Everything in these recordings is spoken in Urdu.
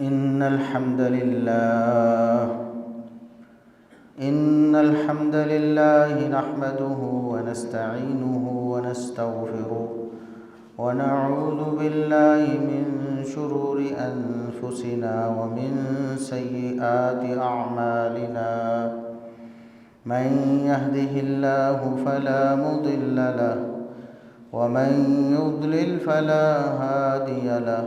إن الحمد لله نحمده ونستعينه ونستغفره ونعوذ بالله من شرور أنفسنا ومن سيئات أعمالنا. من يهده الله فلا مضل له ومن يضلل فلا هادي له.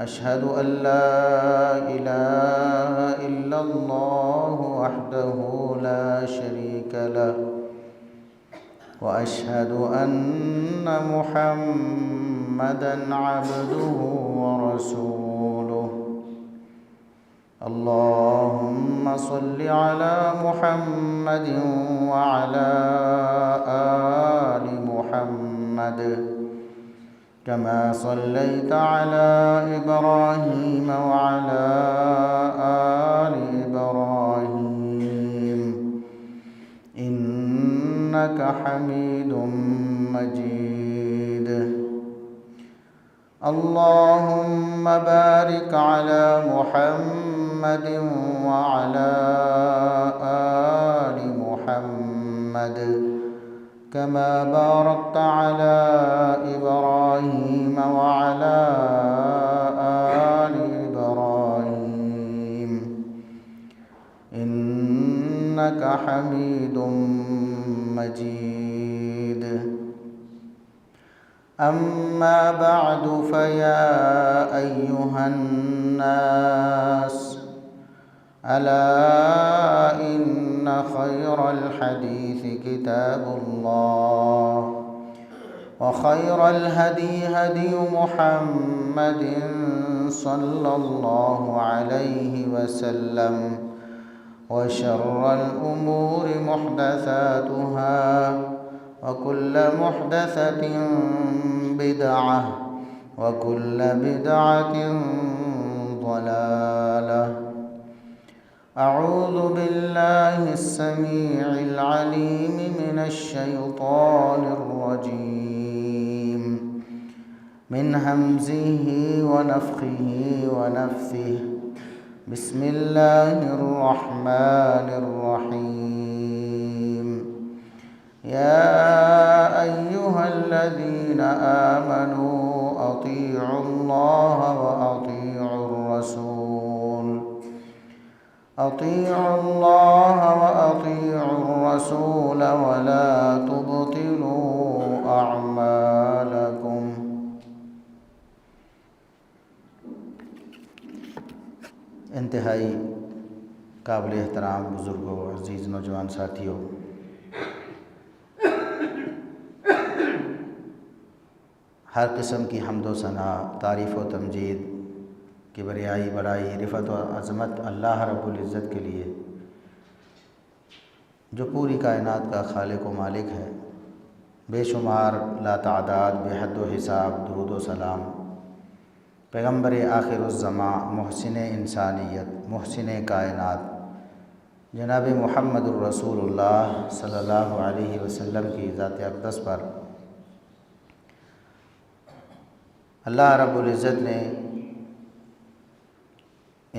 أشهد أن لا إله إلا الله وحده لا شريك له وأشهد أن محمدًا عبده ورسوله. اللهم صل على محمد وعلى آل محمد كما صليت على إبراهيم وعلى آل إبراهيم إنك حميد مجيد. اللهم بارك على محمد وعلى آل محمد كما باركت على إبراهيم وعلى آل إبراهيم إنك حميد مجيد. أما بعد فيا أيها الناس ألا إن خير الحديث كتاب الله وخير الهدي هدي محمد صلى الله عليه وسلم وشر الأمور محدثاتها وكل محدثة بدعة وكل بدعة ضلالة. أعوذ بالله السميع العليم من الشيطان الرجيم من همزه ونفخه ونفثه. بسم الله الرحمن الرحيم. يا أيها الذين آمنوا أطيعوا الله وأطيعوا الرسول ولا تبطلوا أعمالكم. انتہائی قابل احترام بزرگوں، عزیز نوجوان ساتھیوں، ہر قسم کی حمد و ثنا، تعریف و تمجید، کبریائی، بڑائی، رفعت و عظمت اللہ رب العزت کے لیے جو پوری کائنات کا خالق و مالک ہے. بے شمار، لا تعداد، بے حد و حساب درود و سلام پیغمبر آخر الزماں، محسن انسانیت، محسن کائنات جناب محمد الرسول اللہ صلی اللہ علیہ وسلم کی ذات اقدس پر اللہ رب العزت نے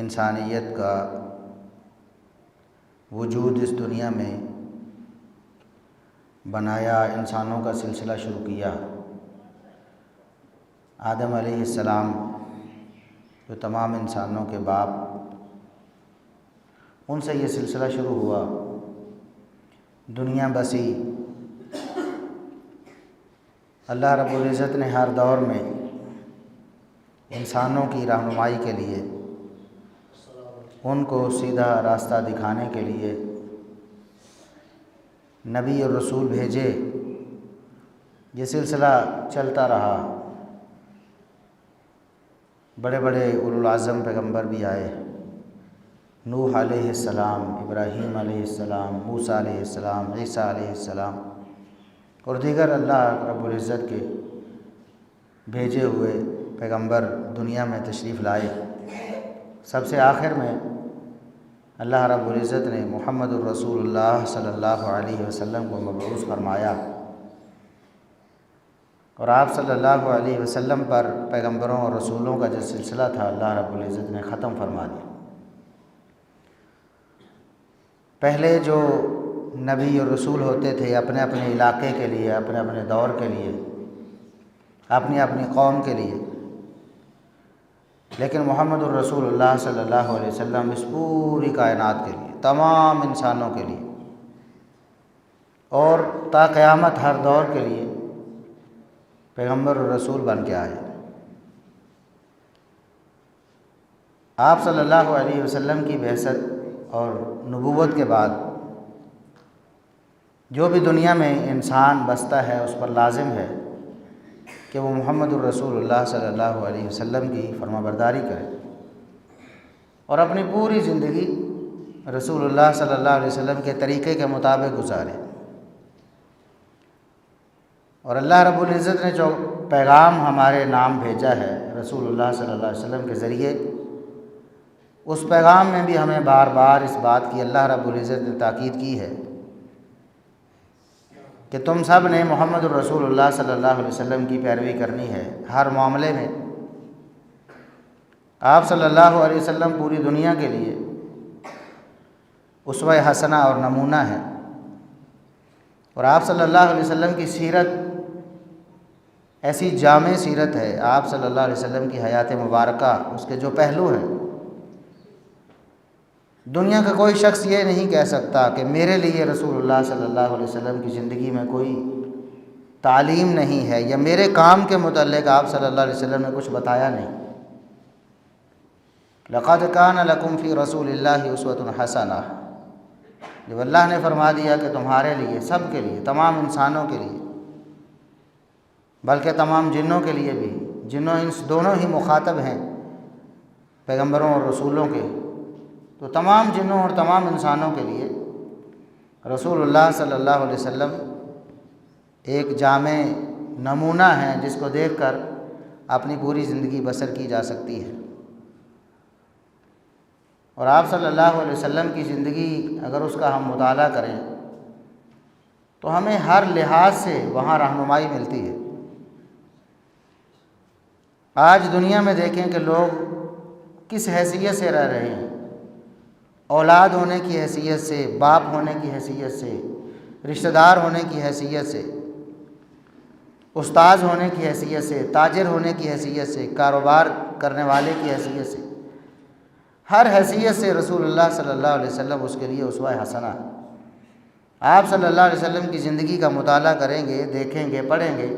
انسانیت کا وجود اس دنیا میں بنایا، انسانوں کا سلسلہ شروع کیا. آدم علیہ السلام جو تمام انسانوں کے باپ، ان سے یہ سلسلہ شروع ہوا. دنیا بسی، اللہ رب العزت نے ہر دور میں انسانوں کی رہنمائی کے لیے، ان کو سیدھا راستہ دکھانے کے لیے نبی اور رسول بھیجے. یہ سلسلہ چلتا رہا. بڑے بڑے اولوالعزم پیغمبر بھی آئے، نوح علیہ السلام، ابراہیم علیہ السلام، موسیٰ علیہ السلام، عیسیٰ علیہ السلام اور دیگر اللہ رب العزت کے بھیجے ہوئے پیغمبر دنیا میں تشریف لائے. سب سے آخر میں اللہ رب العزت نے محمد الرسول اللہ صلی اللہ علیہ وسلم کو مبعوث فرمایا اور آپ صلی اللہ علیہ وسلم پر پیغمبروں اور رسولوں کا جو سلسلہ تھا اللہ رب العزت نے ختم فرما دیا۔ پہلے جو نبی اور رسول ہوتے تھے اپنے اپنے علاقے کے لیے، اپنے اپنے دور کے لیے، اپنی اپنی قوم کے لیے، لیکن محمد الرسول اللہ صلی اللہ علیہ وسلم اس پوری کائنات کے لیے، تمام انسانوں کے لیے اور تا قیامت ہر دور کے لیے پیغمبر اور رسول بن کے آئے۔ آپ صلی اللہ علیہ وسلم کی بعثت اور نبوت کے بعد جو بھی دنیا میں انسان بستا ہے اس پر لازم ہے کہ وہ محمد الرسول اللہ صلی اللہ علیہ وسلم کی فرمانبرداری کرے اور اپنی پوری زندگی رسول اللہ صلی اللہ علیہ وسلم کے طریقے کے مطابق گزارے۔ اور اللہ رب العزت نے جو پیغام ہمارے نام بھیجا ہے رسول اللہ صلی اللہ علیہ وسلم کے ذریعے، اس پیغام میں بھی ہمیں بار بار اس بات کی اللہ رب العزت نے تاکید کی ہے کہ تم سب نے محمد الرسول اللہ صلی اللہ علیہ وسلم کی پیروی کرنی ہے ہر معاملے میں۔ آپ صلی اللہ علیہ وسلم پوری دنیا کے لیے اسوہ حسنہ اور نمونہ ہے، اور آپ صلی اللہ علیہ وسلم کی سیرت ایسی جامع سیرت ہے۔ آپ صلی اللہ علیہ وسلم کی حیات مبارکہ، اس کے جو پہلو ہیں، دنیا کا کوئی شخص یہ نہیں کہہ سکتا کہ میرے لیے رسول اللہ صلی اللہ علیہ وسلم کی زندگی میں کوئی تعلیم نہیں ہے یا میرے کام کے متعلق آپ صلی اللہ علیہ وسلم نے کچھ بتایا نہیں۔ لَقَدْ كَانَ لَكُمْ فِي رَسُولِ اللَّهِ أُسْوَةٌ حَسَنَةٌ، جب اللہ نے فرما دیا کہ تمہارے لیے، سب کے لیے، تمام انسانوں کے لیے، بلکہ تمام جنوں کے لیے بھی، جنوں انس دونوں ہی مخاطب ہیں پیغمبروں اور رسولوں کے، تو تمام جنوں اور تمام انسانوں کے لیے رسول اللہ صلی اللہ علیہ وسلم ایک جامع نمونہ ہے جس کو دیکھ کر اپنی پوری زندگی بسر کی جا سکتی ہے۔ اور آپ صلی اللہ علیہ وسلم کی زندگی اگر اس کا ہم مطالعہ کریں تو ہمیں ہر لحاظ سے وہاں رہنمائی ملتی ہے۔ آج دنیا میں دیکھیں کہ لوگ کس حیثیت سے رہ رہے ہیں، اولاد ہونے کی حیثیت سے، باپ ہونے کی حیثیت سے، رشتہ دار ہونے کی حیثیت سے، استاذ ہونے کی حیثیت سے، تاجر ہونے کی حیثیت سے، کاروبار کرنے والے کی حیثیت سے، ہر حیثیت سے رسول اللہ صلی اللہ علیہ وسلم اس کے لیے اسوہ حسنہ ہے۔ آپ صلی اللہ علیہ وسلم کی زندگی کا مطالعہ کریں گے، دیکھیں گے، پڑھیں گے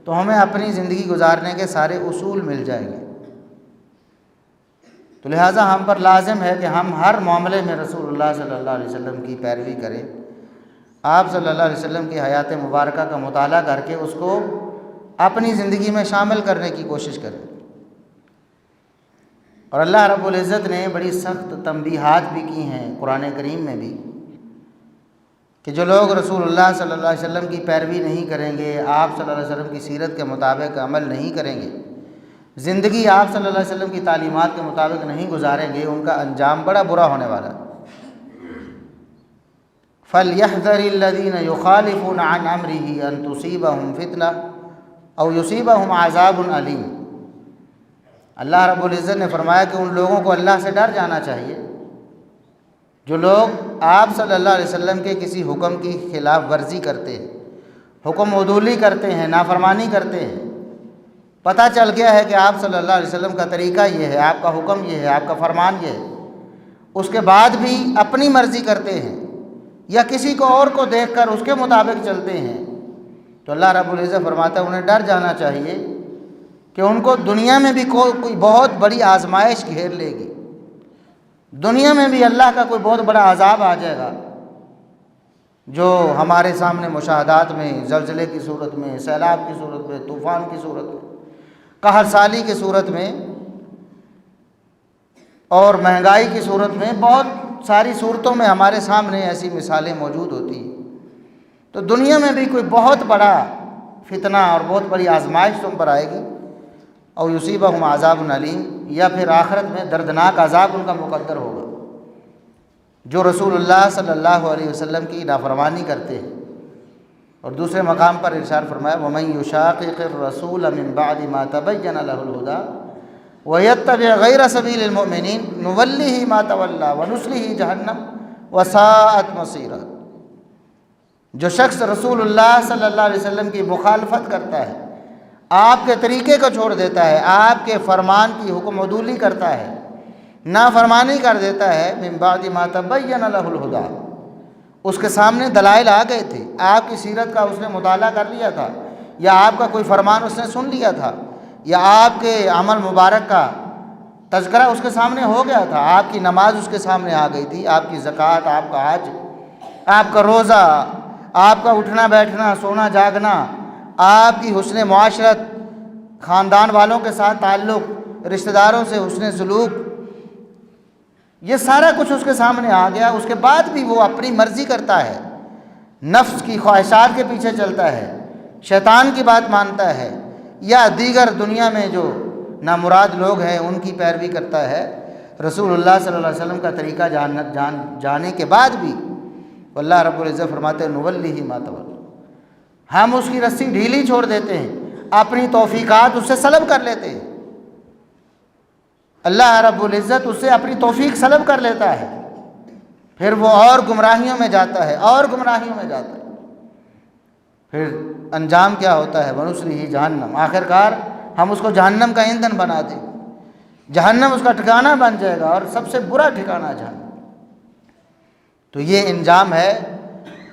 تو ہمیں اپنی زندگی گزارنے کے سارے اصول مل جائیں گے۔ تو لہٰذا ہم پر لازم ہے کہ ہم ہر معاملے میں رسول اللہ صلی اللہ علیہ وسلم کی پیروی کریں، آپ صلی اللہ علیہ وسلم کی حیات مبارکہ کا مطالعہ کر کے اس کو اپنی زندگی میں شامل کرنے کی کوشش کریں۔ اور اللہ رب العزت نے بڑی سخت تنبیہات بھی کی ہیں قرآن کریم میں بھی کہ جو لوگ رسول اللہ صلی اللہ علیہ وسلم کی پیروی نہیں کریں گے، آپ صلی اللہ علیہ وسلم کی سیرت کے مطابق عمل نہیں کریں گے، زندگی آپ صلی اللہ علیہ وسلم کی تعلیمات کے مطابق نہیں گزاریں گے، ان کا انجام بڑا برا ہونے والا ہے۔ فَلْيَحْذَرِ الَّذِينَ يُخَالِفُونَ عَنْ أَمْرِهِ أَن تُصِيبَهُمْ فِتْنَةٌ أَوْ يُصِيبَهُمْ عَذَابٌ أَلِيمٌ۔ اللہ رب العزت نے فرمایا کہ ان لوگوں کو اللہ سے ڈر جانا چاہیے جو لوگ آپ صلی اللہ علیہ وسلم کے کسی حکم کی خلاف ورزی کرتے ہیں، حکم عدولی کرتے ہیں، نافرمانی کرتے ہیں، پتہ چل گیا ہے کہ آپ صلی اللہ علیہ وسلم کا طریقہ یہ ہے، آپ کا حکم یہ ہے، آپ کا فرمان یہ ہے، اس کے بعد بھی اپنی مرضی کرتے ہیں یا کسی کو اور کو دیکھ کر اس کے مطابق چلتے ہیں، تو اللہ رب العزت فرماتا ہے انہیں ڈر جانا چاہیے کہ ان کو دنیا میں بھی کوئی بہت بڑی آزمائش گھیر لے گی، دنیا میں بھی اللہ کا کوئی بہت بڑا عذاب آ جائے گا، جو ہمارے سامنے مشاہدات میں زلزلے کی صورت میں، سیلاب کی صورت میں، طوفان کی صورت میں، قحط سالی کی صورت میں اور مہنگائی کی صورت میں، بہت ساری صورتوں میں ہمارے سامنے ایسی مثالیں موجود ہوتی ہیں۔ تو دنیا میں بھی کوئی بہت بڑا فتنہ اور بہت بڑی آزمائش تم پر آئے گی، اور یصیبہم عذاب علیم، یا پھر آخرت میں دردناک عذاب ان کا مقدر ہوگا جو رسول اللہ صلی اللہ علیہ وسلم کی نافرمانی کرتے ہیں۔ اور دوسرے مقام پر ارشاد فرمایا وَمَن يُشَاقِقِ الرَّسُولَ مِن بَعْدِ مَا تَبَيَّنَ لَهُ الْهُدَى وَيَتَّبِعْ غَيْرَ سَبِيلِ الْمُؤْمِنِينَ نُوَلِّهِ مَا تَوَلَّى وَنُصْلِهِ جَهَنَّمَ وَسَاءَتْ مَصِيرًا۔ جو شخص رسول اللہ صلی اللہ علیہ وسلم کی مخالفت کرتا ہے، آپ کے طریقے کو چھوڑ دیتا ہے، آپ کے فرمان کی حکم عدولی کرتا ہے، نافرمانی کر دیتا ہے، من بعد ما تبین لہ الہدی، اس کے سامنے دلائل آ گئے تھے، آپ کی سیرت کا اس نے مطالعہ کر لیا تھا، یا آپ کا کوئی فرمان اس نے سن لیا تھا، یا آپ کے عمل مبارک کا تذکرہ اس کے سامنے ہو گیا تھا، آپ کی نماز اس کے سامنے آ گئی تھی، آپ کی زکوٰۃ، آپ کا حج، آپ کا روزہ، آپ کا اٹھنا بیٹھنا، سونا جاگنا، آپ کی حسن معاشرت، خاندان والوں کے ساتھ تعلق، رشتہ داروں سے حسن سلوک، یہ سارا کچھ اس کے سامنے آ گیا۔ اس کے بعد بھی وہ اپنی مرضی کرتا ہے، نفس کی خواہشات کے پیچھے چلتا ہے، شیطان کی بات مانتا ہے، یا دیگر دنیا میں جو نامراد لوگ ہیں ان کی پیروی کرتا ہے، رسول اللہ صلی اللہ علیہ وسلم کا طریقہ جانے کے بعد بھی اللہ رب العزت فرماتے ہیں نُوَلِّهِ مَا تَوَلَّى، ہم اس کی رسی ڈھیلی چھوڑ دیتے ہیں، اپنی توفیقات اس سے سلب کر لیتے ہیں، اللہ رب العزت اس سے اپنی توفیق سلب کر لیتا ہے، پھر وہ اور گمراہیوں میں جاتا ہے، اور گمراہیوں میں جاتا ہے، پھر انجام کیا ہوتا ہے وَنُصْلِهِ جہنم، آخر کار ہم اس کو جہنم کا ایندھن بنا دیں، جہنم اس کا ٹھکانہ بن جائے گا، اور سب سے برا ٹھکانہ جہنم۔ تو یہ انجام ہے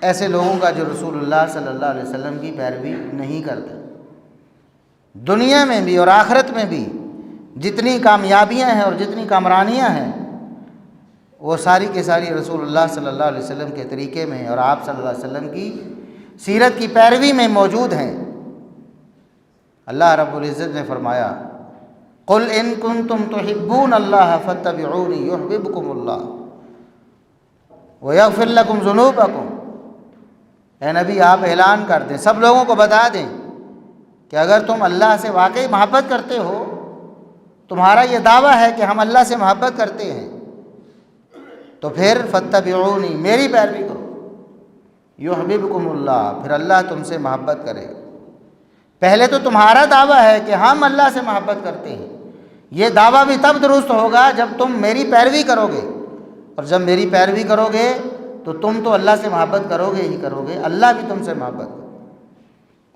ایسے لوگوں کا جو رسول اللہ صلی اللہ علیہ وسلم کی پیروی نہیں کرتے۔ دنیا میں بھی اور آخرت میں بھی جتنی کامیابیاں ہیں اور جتنی کامرانیاں ہیں وہ ساری کے ساری رسول اللہ صلی اللہ علیہ وسلم کے طریقے میں اور آپ صلی اللہ علیہ وسلم کی سیرت کی پیروی میں موجود ہیں۔ اللہ رب العزت نے فرمایا قُلْ إِن كُنتُمْ تُحِبُّونَ اللَّهَ فَاتَّبِعُونِي يُحْبِبْكُمُ اللَّهُ وَيَغْفِرْ لَكُمْ ذُنُوبَكُمْ، اے نبی آپ اعلان کر دیں، سب لوگوں کو بتا دیں کہ اگر تم اللہ سے واقعی محبت کرتے ہو، تمہارا یہ دعویٰ ہے کہ ہم اللہ سے محبت کرتے ہیں، تو پھر فَاتَّبِعُونِی، میری پیروی کرو، یُحْبِبْکُمُ اللَّہ، پھر اللہ تم سے محبت کرے گا۔ پہلے تو تمہارا دعویٰ ہے کہ ہم اللہ سے محبت کرتے ہیں، یہ دعویٰ بھی تب درست ہوگا جب تم میری پیروی کرو گے، اور جب میری پیروی کرو گے تو تم تو اللہ سے محبت کرو گے ہی کرو گے، اللہ بھی تم سے محبت کرے۔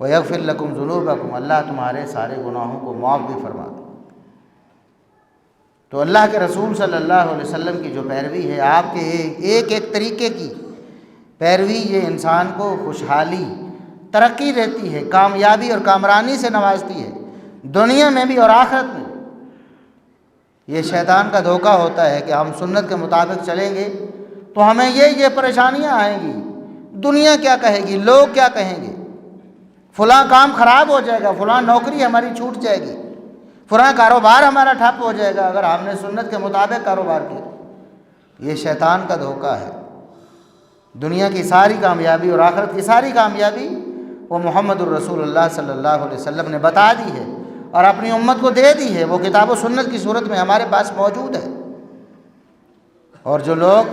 وَيَغْفِرْ لَكُمْ ذُنُوبَكُمْ، اللہ تمہارے سارے گناہوں کو معاف بھی فرما دے۔ تو اللہ کے رسول صلی اللہ علیہ وسلم کی جو پیروی ہے، آپ کے ایک ایک طریقے کی پیروی، یہ انسان کو خوشحالی، ترقی دیتی ہے، کامیابی اور کامرانی سے نوازتی ہے، دنیا میں بھی اور آخرت میں۔ یہ شیطان کا دھوکہ ہوتا ہے کہ ہم سنت کے مطابق چلیں گے تو ہمیں یہ پریشانیاں آئیں گی، دنیا کیا کہے گی، لوگ کیا کہیں گے، فلاں کام خراب ہو جائے گا، فلاں نوکری ہماری چھوٹ جائے گی، فلاں کاروبار ہمارا ٹھپ ہو جائے گا اگر ہم نے سنت کے مطابق کاروبار کیا۔ یہ شیطان کا دھوکہ ہے۔ دنیا کی ساری کامیابی اور آخرت کی ساری کامیابی وہ محمد الرسول اللہ صلی اللہ علیہ وسلم نے بتا دی ہے اور اپنی امت کو دے دی ہے، وہ کتاب و سنت کی صورت میں ہمارے پاس موجود ہے۔ اور جو لوگ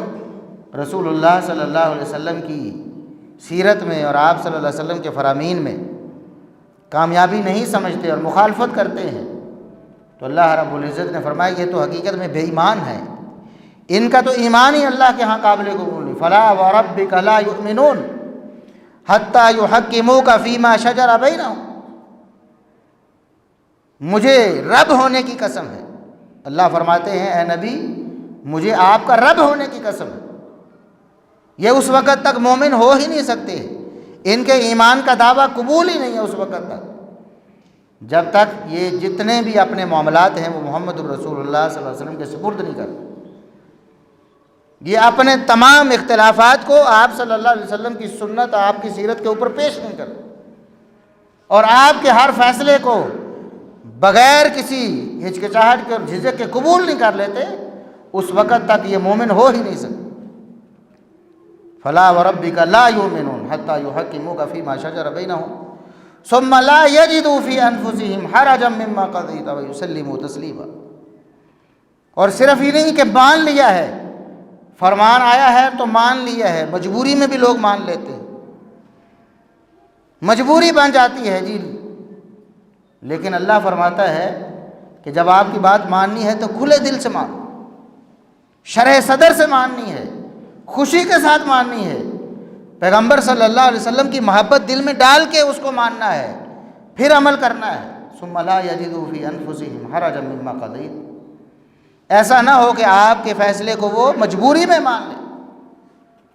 رسول اللہ صلی اللہ علیہ وسلم کی سیرت میں اور آپ صلی اللہ علیہ وسلم کے فرامین میں کامیابی نہیں سمجھتے اور مخالفت کرتے ہیں، تو اللہ رب العزت نے فرمایا یہ تو حقیقت میں بے ایمان ہے، ان کا تو ایمان ہی اللہ کے ہاں قابل قبول نہیں۔ فَلَا وَرَبِّكَ لَا يُؤْمِنُونَ حَتَّىٰ يُحَكِّمُوكَ فِي مَا شَجَرَ بَيْنَهُمْ، مجھے رب ہونے کی قسم ہے، اللہ فرماتے ہیں اے نبی مجھے آپ کا رب ہونے کی قسم ہے، یہ اس وقت تک مومن ہو ہی نہیں سکتے، ان کے ایمان کا دعویٰ قبول ہی نہیں ہے اس وقت تک جب تک یہ جتنے بھی اپنے معاملات ہیں وہ محمد الرسول اللہ صلی اللہ علیہ وسلم کے سپرد نہیں کرتے، یہ اپنے تمام اختلافات کو آپ صلی اللہ علیہ وسلم کی سنت، آپ کی سیرت کے اوپر پیش نہیں کرتے، اور آپ کے ہر فیصلے کو بغیر کسی ہچکچاہٹ کے اور جھجک کے قبول نہیں کر لیتے، اس وقت تک یہ مومن ہو ہی نہیں سکتے۔ فَلَا وَرَبِّكَ لَا يُؤْمِنُونَ حَتَّىٰ يُحَكِّمُوكَ فِي مَا شَجَرَ بَيْنَهُمْ ثُمَّ لَا يَجِدُوا فِي أَنفُسِهِمْ حَرَجًا مِّمَّا قَضَيْتَ وَيُسَلِّمُوا تَسْلِيمًا، اور صرف ہی نہیں کہ مان لیا ہے، فرمان آیا ہے تو مان لیا ہے، مجبوری میں بھی لوگ مان لیتے ہیں، مجبوری بن جاتی ہے جی، لیکن اللہ فرماتا ہے کہ جب آپ کی بات ماننی ہے تو کھلے دل سے مانو، شرح صدر سے ماننی ہے، خوشی کے ساتھ ماننی ہے، پیغمبر صلی اللہ علیہ وسلم کی محبت دل میں ڈال کے اس کو ماننا ہے، پھر عمل کرنا ہے۔ ثم لا یجدوا فی انفسہم حرجا مما قضیت، ایسا نہ ہو کہ آپ کے فیصلے کو وہ مجبوری میں مان لیں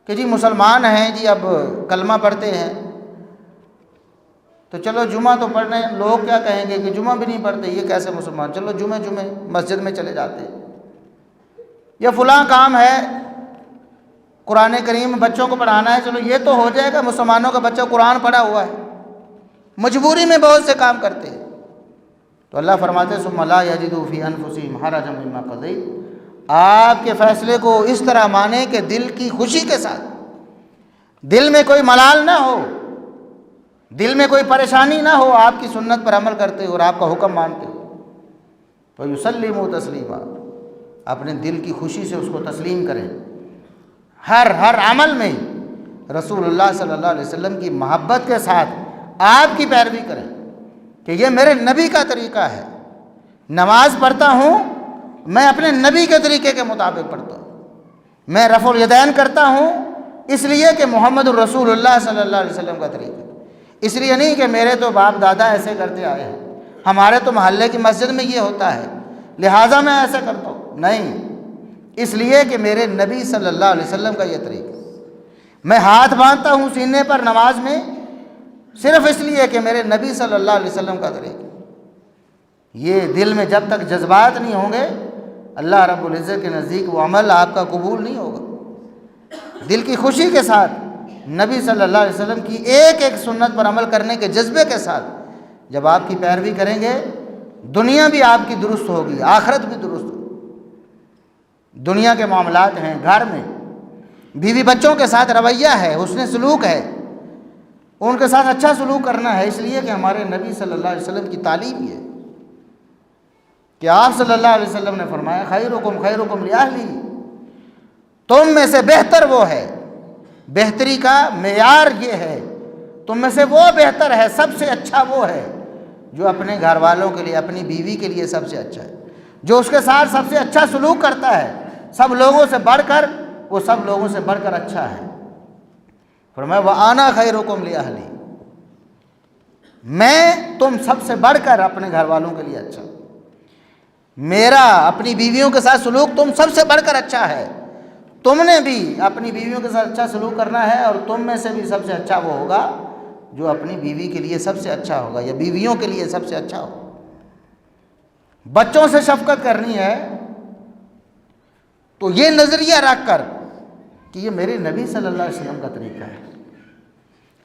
کہ جی مسلمان ہیں جی، اب کلمہ پڑھتے ہیں تو چلو جمعہ تو پڑھنے، لوگ کیا کہیں گے کہ جمعہ بھی نہیں پڑھتے، یہ کیسے مسلمان، چلو جمعہ مسجد میں چلے جاتے ہیں، یا فلاں کام ہے قرآن کریم بچوں کو پڑھانا ہے، چلو یہ تو ہو جائے گا، مسلمانوں کا بچہ قرآن پڑھا ہوا ہے، مجبوری میں بہت سے کام کرتے ہیں۔ تو اللہ فرماتے ہیں ثم لا یجدوا فی انفسہم حرجا مما قضیت، آپ کے فیصلے کو اس طرح مانیں کہ دل کی خوشی کے ساتھ، دل میں کوئی ملال نہ ہو، دل میں کوئی پریشانی نہ ہو، آپ کی سنت پر عمل کرتے ہو اور آپ کا حکم مانتے ہو۔ فَيُسَلِّمُوا تَسْلِيمًا، اپنے دل کی خوشی سے اس کو تسلیم کریں، ہر عمل میں رسول اللہ صلی اللہ علیہ وسلم کی محبت کے ساتھ آپ کی پیروی کریں کہ یہ میرے نبی کا طریقہ ہے، نماز پڑھتا ہوں میں اپنے نبی کے طریقے کے مطابق پڑھتا ہوں، میں رفع الیدین کرتا ہوں اس لیے کہ محمد الرسول اللہ صلی اللہ علیہ وسلم کا طریقہ، اس لیے نہیں کہ میرے تو باپ دادا ایسے کرتے آئے ہیں، ہمارے تو محلے کی مسجد میں یہ ہوتا ہے لہٰذا میں ایسا کرتا ہوں، نہیں، اس لیے کہ میرے نبی صلی اللہ علیہ وسلم کا یہ طریقہ۔ میں ہاتھ باندھتا ہوں سینے پر نماز میں صرف اس لیے کہ میرے نبی صلی اللہ علیہ وسلم کا طریقہ۔ یہ دل میں جب تک جذبات نہیں ہوں گے اللہ رب العزت کے نزدیک وہ عمل آپ کا قبول نہیں ہوگا۔ دل کی خوشی کے ساتھ نبی صلی اللہ علیہ وسلم کی ایک ایک سنت پر عمل کرنے کے جذبے کے ساتھ جب آپ کی پیروی کریں گے، دنیا بھی آپ کی درست ہوگی، آخرت بھی درست ہوگی۔ دنیا کے معاملات ہیں، گھر میں بیوی بچوں کے ساتھ رویہ ہے، حسن سلوک ہے، ان کے ساتھ اچھا سلوک کرنا ہے، اس لیے کہ ہمارے نبی صلی اللہ علیہ وسلم کی تعلیم یہ ہے کہ آپ صلی اللہ علیہ وسلم نے فرمایا خیرکم خیرکم لأہلی، تم میں سے بہتر وہ ہے، بہتری کا معیار یہ ہے، تم میں سے وہ بہتر ہے، سب سے اچھا وہ ہے جو اپنے گھر والوں کے لیے، اپنی بیوی کے لیے سب سے اچھا ہے، جو اس کے ساتھ سب سے اچھا سلوک کرتا ہے، سب لوگوں سے بڑھ کر، وہ سب لوگوں سے بڑھ کر اچھا ہے۔ فرمایا وَأَنَا خَيْرُكُمْ لِأَهْلِي، میں تم سب سے بڑھ کر اپنے گھر والوں کے لیے اچھا، میرا اپنی بیویوں کے ساتھ سلوک تم سب سے بڑھ کر اچھا ہے، تم نے بھی اپنی بیویوں کے ساتھ اچھا سلوک کرنا ہے، اور تم میں سے بھی سب سے اچھا وہ ہوگا جو اپنی بیوی کے لیے سب سے اچھا ہوگا، یا بیویوں کے لیے سب سے اچھا ہوگا۔ بچوں سے شفقت کرنی ہے تو یہ نظریہ رکھ کر کہ یہ میرے نبی صلی اللہ علیہ وسلم کا طریقہ ہے،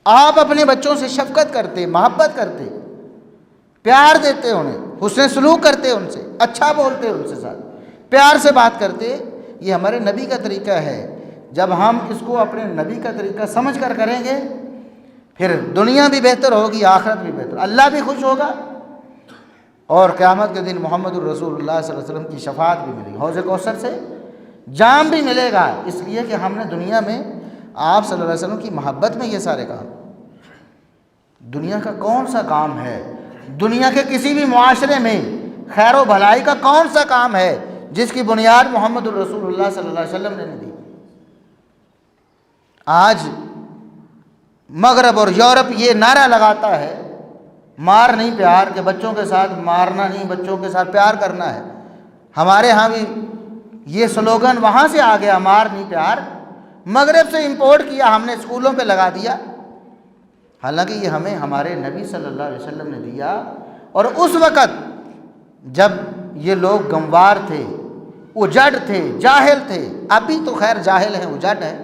آپ اپنے بچوں سے شفقت کرتے، محبت کرتے، پیار دیتے، انہیں حسن سلوک کرتے، ان سے اچھا بولتے، ان سے ساتھ پیار سے بات کرتے، یہ ہمارے نبی کا طریقہ ہے۔ جب ہم اس کو اپنے نبی کا طریقہ سمجھ کر کریں گے پھر دنیا بھی بہتر ہوگی، آخرت بھی بہتر، اللہ بھی خوش ہوگا، اور قیامت کے دن محمد الرسول اللہ صلی اللہ علیہ وسلم کی شفاعت بھی ملے گی، حوض کوثر سے جام بھی ملے گا، اس لیے کہ ہم نے دنیا میں آپ صلی اللہ علیہ وسلم کی محبت میں یہ سارے کام۔ دنیا کا کون سا کام ہے، دنیا کے کسی بھی معاشرے میں خیر و بھلائی کا کون سا کام ہے جس کی بنیاد محمد الرسول اللہ صلی اللہ علیہ وسلم نے نہیں دی؟ آج مغرب اور یورپ یہ نعرہ لگاتا ہے مار نہیں پیار، کہ بچوں کے ساتھ مارنا نہیں، بچوں کے ساتھ پیار کرنا ہے۔ ہمارے ہاں بھی یہ سلوگن وہاں سے آ گیا، مار نہیں پیار، مغرب سے امپورٹ کیا ہم نے، اسکولوں پہ لگا دیا، حالانکہ یہ ہمیں ہمارے نبی صلی اللہ علیہ وسلم نے دیا۔ اور اس وقت جب یہ لوگ گنوار تھے، اجڑ تھے، جاہل تھے، ابھی تو خیر جاہل ہیں، اجڑ ہیں،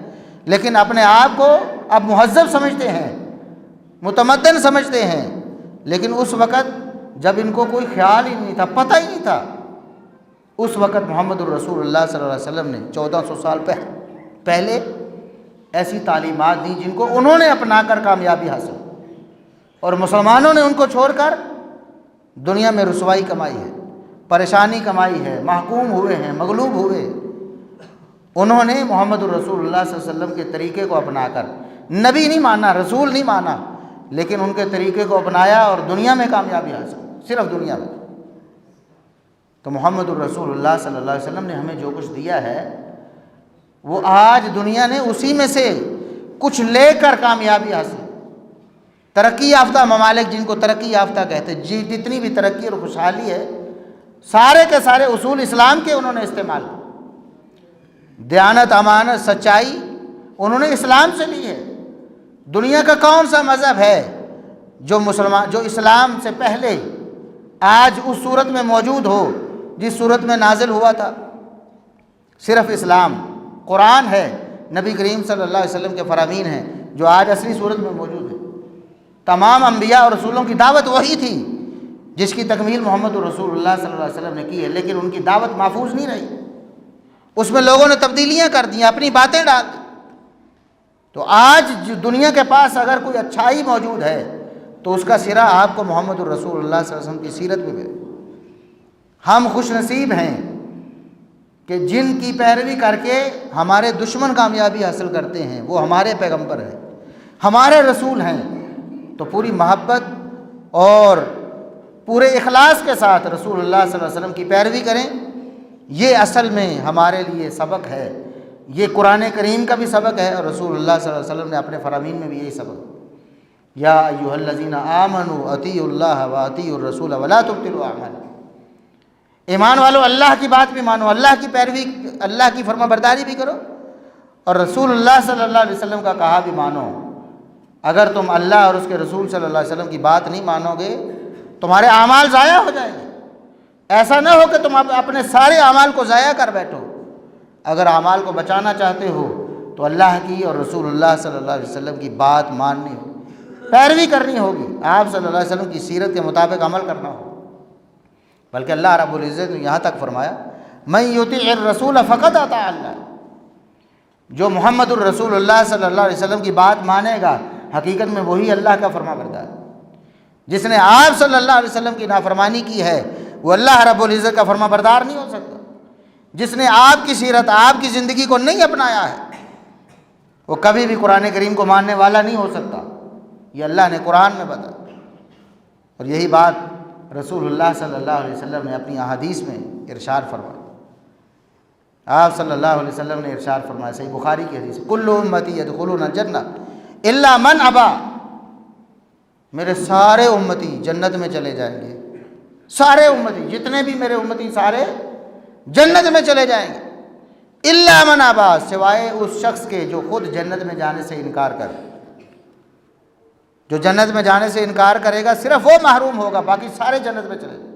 لیکن اپنے آپ کو اب مہذب سمجھتے ہیں، متمدن سمجھتے ہیں، لیکن اس وقت جب ان کو کوئی خیال ہی نہیں تھا، پتہ ہی نہیں تھا، اس وقت محمد الرسول اللہ صلی اللہ علیہ وسلم نے 1400 سال پہلے ایسی تعلیمات دی جن کو انہوں نے اپنا کر کامیابی حاصل، اور مسلمانوں نے ان کو چھوڑ کر دنیا میں رسوائی کمائی ہے، پریشانی کمائی ہے، محکوم ہوئے ہیں، مغلوب ہوئے۔ انہوں نے محمد الرسول اللہ صلی اللہ علیہ وسلم کے طریقے کو اپنا کر، نبی نہیں مانا، رسول نہیں مانا، لیکن ان کے طریقے کو اپنایا اور دنیا میں کامیابی حاصل، صرف دنیا میں۔ تو محمد الرسول اللہ صلی اللہ علیہ وسلم نے ہمیں جو کچھ دیا ہے وہ آج دنیا نے اسی میں سے کچھ لے کر کامیابی حاصل۔ ترقی یافتہ ممالک جن کو ترقی یافتہ کہتے ہیں، جتنی بھی ترقی اور خوشحالی ہے سارے کے سارے اصول اسلام کے انہوں نے استعمال کیے۔ دیانت، امانت، سچائی انہوں نے اسلام سے لی ہے۔ دنیا کا کون سا مذہب ہے جو اسلام سے پہلے آج اس صورت میں موجود ہو جس صورت میں نازل ہوا تھا؟ صرف اسلام، قرآن ہے، نبی کریم صلی اللہ علیہ وسلم کے فرامین ہیں جو آج اصلی صورت میں موجود ہے۔ تمام انبیاء اور رسولوں کی دعوت وہی تھی جس کی تکمیل محمد الرسول اللہ صلی اللہ علیہ وسلم نے کی ہے، لیکن ان کی دعوت محفوظ نہیں رہی، اس میں لوگوں نے تبدیلیاں کر دیں، اپنی باتیں ڈال دیں۔ تو آج دنیا کے پاس اگر کوئی اچھائی موجود ہے تو اس کا سرا آپ کو محمد الرسول اللہ صلی اللہ علیہ وسلم کی سیرت میں ملے۔ ہم خوش نصیب ہیں کہ جن کی پیروی کر کے ہمارے دشمن کامیابی حاصل کرتے ہیں، وہ ہمارے پیغمبر ہیں، ہمارے رسول ہیں۔ تو پوری محبت اور پورے اخلاص کے ساتھ رسول اللہ صلی اللہ علیہ وسلم کی پیروی کریں۔ یہ اصل میں ہمارے لیے سبق ہے، یہ قرآن کریم کا بھی سبق ہے اور رسول اللہ صلی اللہ علیہ وسلم نے اپنے فرامین میں بھی یہی سبق، یا ایھا الذین آمنوا اطیعوا اللہ واطیعوا الرسول ولا تبطلوا اعمالکم۔ ایمان والو، اللہ کی بات بھی مانو، اللہ کی پیروی، اللہ کی فرما برداری بھی کرو اور رسول اللہ صلی اللہ علیہ وسلم کا کہا بھی مانو۔ اگر تم اللہ اور اس کے رسول صلی اللہ علیہ وسلم کی بات نہیں مانو گے تمہارے اعمال ضائع ہو جائیں گے۔ ایسا نہ ہو کہ تم اپنے سارے اعمال کو ضائع کر بیٹھو۔ اگر اعمال کو بچانا چاہتے ہو تو اللہ کی اور رسول اللہ صلی اللہ علیہ وسلم کی بات ماننی ہوگی، پیروی کرنی ہوگی، آپ صلی اللہ علیہ وسلم کی سیرت کے مطابق عمل کرنا ہوگا۔ بلکہ اللہ رب العزت نے یہاں تک فرمایا من یطیع الرسول فقد اطاع اللہ، جو محمد الرسول اللہ صلی اللہ علیہ وسلم کی بات مانے گا حقیقت میں وہی اللہ کا فرما بردار ہے۔ جس نے آپ صلی اللہ علیہ وسلم کی نافرمانی کی ہے وہ اللہ رب العزت کا فرما بردار نہیں ہو سکتا۔ جس نے آپ کی سیرت، آپ کی زندگی کو نہیں اپنایا ہے وہ کبھی بھی قرآن کریم کو ماننے والا نہیں ہو سکتا۔ یہ اللہ نے قرآن میں بتایا اور یہی بات رسول اللہ صلی اللہ علیہ وسلم نے اپنی احادیث میں ارشاد فرمایا۔ آپ صلی اللہ علیہ وسلم نے ارشاد فرمایا، صحیح بخاری کی حدیث، کل امتی یدخلون الجنہ الا من ابا، میرے سارے امتی جنت میں چلے جائیں گے، سارے امتی جتنے بھی میرے امتی سارے جنت میں چلے جائیں گے، الا من ابا، سوائے اس شخص کے جو خود جنت میں جانے سے انکار کرے۔ جو جنت میں جانے سے انکار کرے گا صرف وہ محروم ہوگا، باقی سارے جنت میں چلے جائیں۔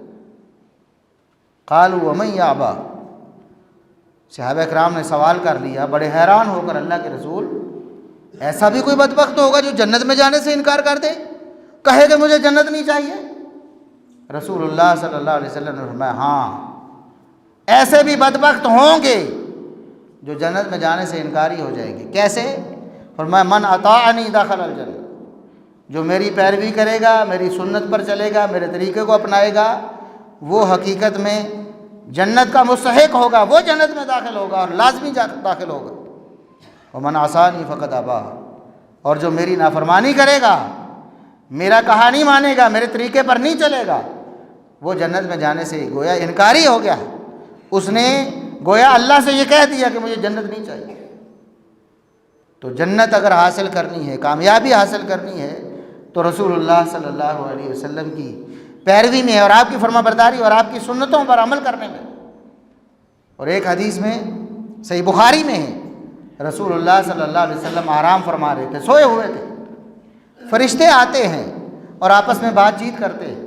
قالوا ومن یابا، صحابہ کرام نے سوال کر لیا بڑے حیران ہو کر، اللہ کے رسول ایسا بھی کوئی بدبخت ہوگا جو جنت میں جانے سے انکار کر دے، کہے کہ مجھے جنت نہیں چاہیے؟ رسول اللہ صلی اللہ علیہ وسلم نے فرمایا ہاں ایسے بھی بدبخت ہوں گے جو جنت میں جانے سے انکاری ہو جائیں گے۔ کیسے؟ فرمایا من اطاعنی دخل الجنہ، جو میری پیروی کرے گا، میری سنت پر چلے گا، میرے طریقے کو اپنائے گا، وہ حقیقت میں جنت کا مستحق ہوگا، وہ جنت میں داخل ہوگا اور لازمی داخل ہوگا۔ ومن عصانی فقد ابا، اور جو میری نافرمانی کرے گا، میرا کہا نہیں مانے گا، میرے طریقے پر نہیں چلے گا، وہ جنت میں جانے سے گویا انکاری ہو گیا، اس نے گویا اللہ سے یہ کہہ دیا کہ مجھے جنت نہیں چاہیے۔ تو جنت اگر حاصل کرنی ہے، کامیابی حاصل کرنی ہے تو رسول اللہ صلی اللہ علیہ وسلم کی پیروی میں اور آپ کی فرما برداری اور آپ کی سنتوں پر عمل کرنے میں۔ اور ایک حدیث میں صحیح بخاری میں ہے، رسول اللہ صلی اللہ علیہ وسلم آرام فرما رہے تھے، سوئے ہوئے تھے، فرشتے آتے ہیں اور آپس میں بات چیت کرتے ہیں۔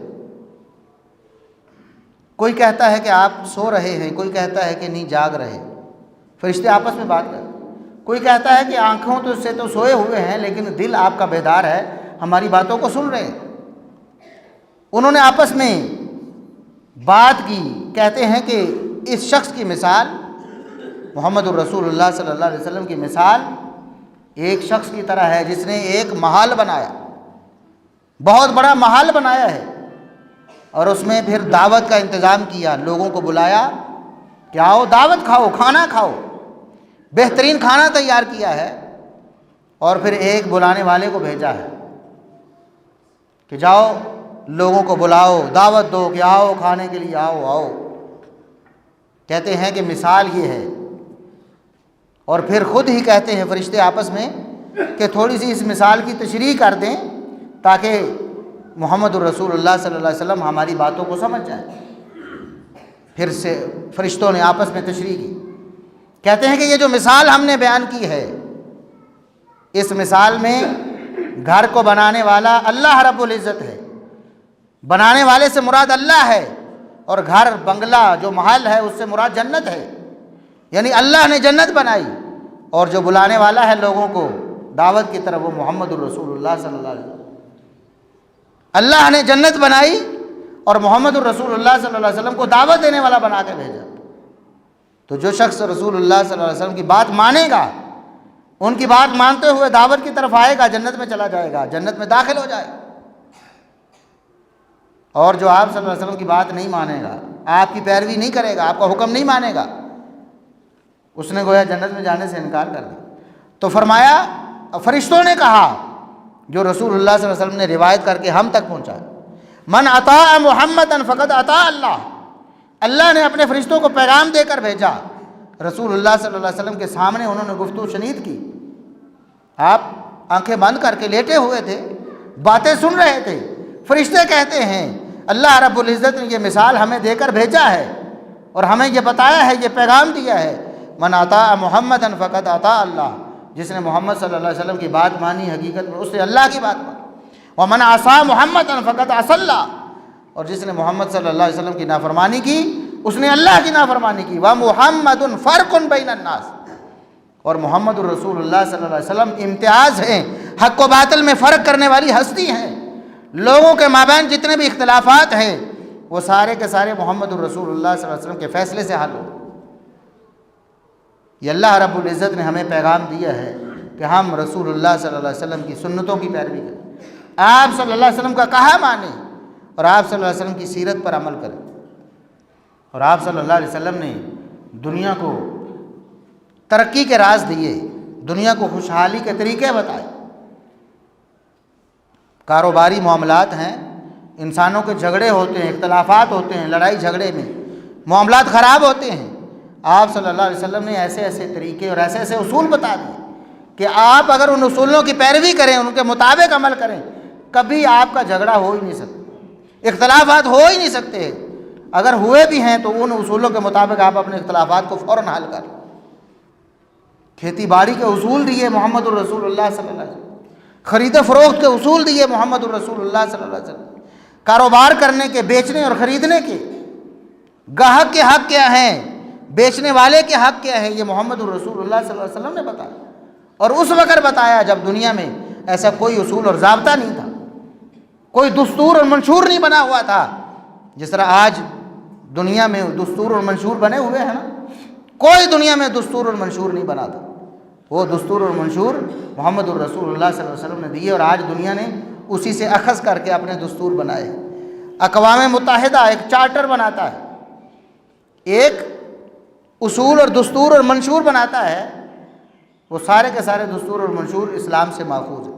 کوئی کہتا ہے کہ آپ سو رہے ہیں، کوئی کہتا ہے کہ نہیں جاگ رہے، فرشتے آپس میں بات کرتے ہیں۔ کوئی کہتا ہے کہ آنکھوں سے تو سوئے ہوئے ہیں لیکن دل آپ کا بیدار ہے، ہماری باتوں کو سن رہے ہیں۔ انہوں نے آپس میں بات کی، کہتے ہیں کہ اس شخص کی مثال، محمد الرسول اللہ صلی اللہ علیہ وسلم کی مثال ایک شخص کی طرح ہے جس نے ایک محل بنایا، بہت بڑا محل بنایا ہے، اور اس میں پھر دعوت کا انتظام کیا، لوگوں کو بلایا کہ آؤ دعوت کھاؤ، کھانا کھاؤ، بہترین کھانا تیار کیا ہے، اور پھر ایک بلانے والے کو بھیجا ہے کہ جاؤ لوگوں کو بلاؤ، دعوت دو کہ آؤ کھانے کے لیے، آؤ آؤ۔ کہتے ہیں کہ مثال یہ ہے، اور پھر خود ہی کہتے ہیں فرشتے آپس میں کہ تھوڑی سی اس مثال کی تشریح کر دیں تاکہ محمد الرسول اللہ صلی اللہ علیہ وسلم ہماری باتوں کو سمجھ جائیں۔ پھر سے فرشتوں نے آپس میں تشریح کی، کہتے ہیں کہ یہ جو مثال ہم نے بیان کی ہے، اس مثال میں گھر کو بنانے والا اللہ رب العزت ہے، بنانے والے سے مراد اللہ ہے، اور گھر بنگلہ جو محل ہے اس سے مراد جنت ہے، یعنی اللہ نے جنت بنائی، اور جو بلانے والا ہے لوگوں کو دعوت کی طرف وہ محمد الرسول اللہ صلی اللہ علیہ وسلم۔ اللہ نے جنت بنائی اور محمد الرسول اللہ صلی اللہ علیہ وسلم کو دعوت دینے والا بنا کے بھیجا۔ تو جو شخص رسول اللہ صلی اللہ علیہ وسلم کی بات مانے گا، ان کی بات مانتے ہوئے دعوت کی طرف آئے گا، جنت میں چلا جائے گا، جنت میں داخل ہو جائے گا۔ اور جو آپ صلی اللہ علیہ وسلم کی بات نہیں مانے گا، آپ کی پیروی نہیں کرے گا، آپ کا حکم نہیں مانے گا، اس نے گویا جنت میں جانے سے انکار کر دیا۔ تو فرمایا، فرشتوں نے کہا، جو رسول اللہ صلی اللہ علیہ وسلم نے روایت کر کے ہم تک پہنچا، من اطاع محمدًا فقد اطاع اللہ، اللہ نے اپنے فرشتوں کو پیغام دے کر بھیجا۔ رسول اللہ صلی اللہ علیہ وسلم کے سامنے انہوں نے گفتگو شنید کی، آپ آنکھیں بند کر کے لیٹے ہوئے تھے، باتیں سن رہے تھے۔ فرشتے کہتے ہیں اللہ رب العزت نے یہ مثال ہمیں دے کر بھیجا ہے اور ہمیں یہ بتایا ہے، یہ پیغام دیا ہے، من اطاع محمدًا فقد اطاع اللہ، جس نے محمد صلی اللہ علیہ وسلم کی بات مانی حقیقت میں اس نے اللہ کی بات مانی، ومن عصى محمدًا فقد عصى اللہ، اور جس نے محمد صلی اللہ علیہ وسلم کی نافرمانی کی اس نے اللہ کی نافرمانی کی، ومحمد فرق بین الناس، اور محمد الرسول اللہ صلی اللہ علیہ وسلم امتیاز ہیں، حق و باطل میں فرق کرنے والی ہستی ہیں، لوگوں کے مابین جتنے بھی اختلافات ہیں وہ سارے کے سارے محمد الرسول اللہ صلی اللہ علیہ وسلم کے فیصلے سے حل ہو۔ یہ اللہ رب العزت نے ہمیں پیغام دیا ہے کہ ہم رسول اللہ صلی اللہ علیہ وسلم کی سنتوں کی پیروی کریں، آپ صلی اللہ علیہ وسلم کا کہا مانیں، اور آپ صلی اللہ علیہ وسلم کی سیرت پر عمل کریں۔ اور آپ صلی اللہ علیہ وسلم نے دنیا کو ترقی کے راز دیے، دنیا کو خوشحالی کے طریقے بتائے۔ کاروباری معاملات ہیں، انسانوں کے جھگڑے ہوتے ہیں، اختلافات ہوتے ہیں، لڑائی جھگڑے میں معاملات خراب ہوتے ہیں، آپ صلی اللہ علیہ وسلم نے ایسے ایسے طریقے اور ایسے ایسے اصول بتا دیے کہ آپ اگر ان اصولوں کی پیروی کریں، ان کے مطابق عمل کریں، کبھی آپ کا جھگڑا ہو ہی نہیں سکتا، اختلافات ہو ہی نہیں سکتے، اگر ہوئے بھی ہیں تو ان اصولوں کے مطابق آپ اپنے اختلافات کو فوراً حل کر لیں۔ کھیتی باڑی کے اصول دیے محمد الرسول اللہ صلی اللہ علیہ وسلم، خرید و فروخت کے اصول دیے محمد الرسول اللہ صلی اللہ علیہ وسلم، کاروبار کرنے کے، بیچنے اور خریدنے کے، گاہک کے حق کیا ہیں، بیچنے والے کے حق کیا ہے، یہ محمد الرسول اللہ صلی اللہ علیہ وسلم نے بتایا، اور اس وقت بتایا جب دنیا میں ایسا کوئی اصول اور ضابطہ نہیں تھا، کوئی دستور اور منشور نہیں بنا ہوا تھا، جس طرح آج دنیا میں دستور اور منشور بنے ہوئے ہیں نا، کوئی دنیا میں دستور اور منشور نہیں بنا تھا، وہ دستور اور منشور محمد الرسول اللہ صلی اللہ علیہ وسلم نے دیے، اور آج دنیا نے اسی سے اخذ کر کے اپنے دستور بنائے۔ اقوام متحدہ ایک چارٹر بناتا ہے، ایک اصول اور دستور اور منشور بناتا ہے، وہ سارے کے سارے دستور اور منشور اسلام سے ماخوذ ہے،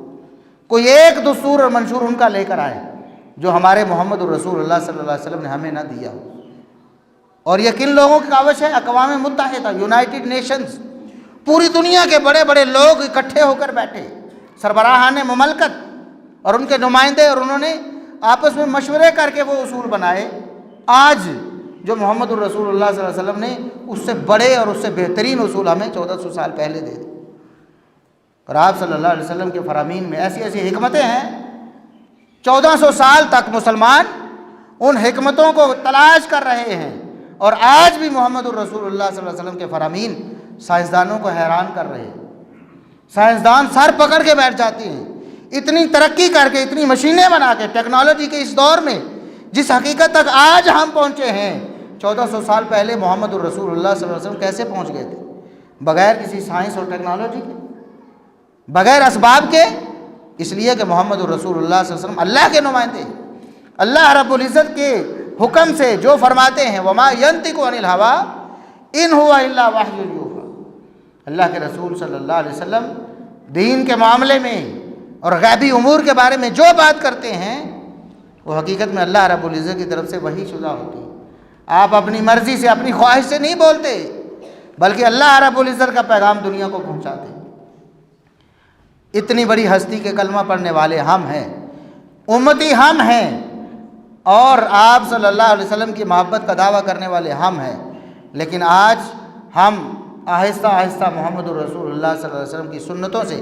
کوئی ایک دستور اور منشور ان کا لے کر آئے جو ہمارے محمد الرسول اللہ صلی اللہ علیہ وسلم نے ہمیں نہ دیا ہو۔ اور یہ کن لوگوں کی کاوش ہے؟ اقوام متحدہ، یونائٹڈ نیشنز، پوری دنیا کے بڑے بڑے لوگ اکٹھے ہو کر بیٹھے، سربراہان مملکت اور ان کے نمائندے، اور انہوں نے آپس میں مشورے کر کے وہ اصول بنائے۔ آج جو محمد الرسول اللہ صلی اللہ علیہ وسلم نے اس سے بڑے اور اس سے بہترین اصول ہمیں 1400 سال پہلے دے دی، اور آپ صلی اللہ علیہ وسلم کے فرامین میں ایسی ایسی حکمتیں ہیں، 1400 سال تک مسلمان ان حکمتوں کو تلاش کر رہے ہیں، اور آج بھی محمد الرسول اللہ صلی اللہ علیہ وسلم کے فرامین سائنسدانوں کو حیران کر رہے ہیں۔ سائنسدان سر پکڑ کے بیٹھ جاتے ہیں، اتنی ترقی کر کے، اتنی مشینیں بنا کے، ٹیکنالوجی کے اس دور میں جس حقیقت تک آج ہم پہنچے ہیں، 1400 سال پہلے محمد الرسول اللہ صلی اللہ علیہ وسلم کیسے پہنچ گئے تھے؟ بغیر کسی سائنس اور ٹیکنالوجی کے، بغیر اسباب کے، اس لیے کہ محمد الرسول اللہ صلی اللہ علیہ وسلم اللہ کے نمائندے، اللہ رب العزت کے حکم سے جو فرماتے ہیں، وما ينطق عن الهوى ان هو الا وحی یوحی، اللہ کے رسول صلی اللہ علیہ وسلم دین کے معاملے میں اور غیبی امور کے بارے میں جو بات کرتے ہیں وہ حقیقت میں اللہ رب العزت کی طرف سے وحی شدہ ہوتی ہے۔ آپ اپنی مرضی سے، اپنی خواہش سے نہیں بولتے، بلکہ اللہ رب العزت کا پیغام دنیا کو پہنچاتے ہیں۔ اتنی بڑی ہستی کے کلمہ پڑھنے والے ہم ہیں، امتی ہم ہیں، اور آپ صلی اللہ علیہ وسلم کی محبت کا دعویٰ کرنے والے ہم ہیں، لیکن آج ہم آہستہ آہستہ محمد الرسول اللہ صلی اللہ علیہ وسلم کی سنتوں سے،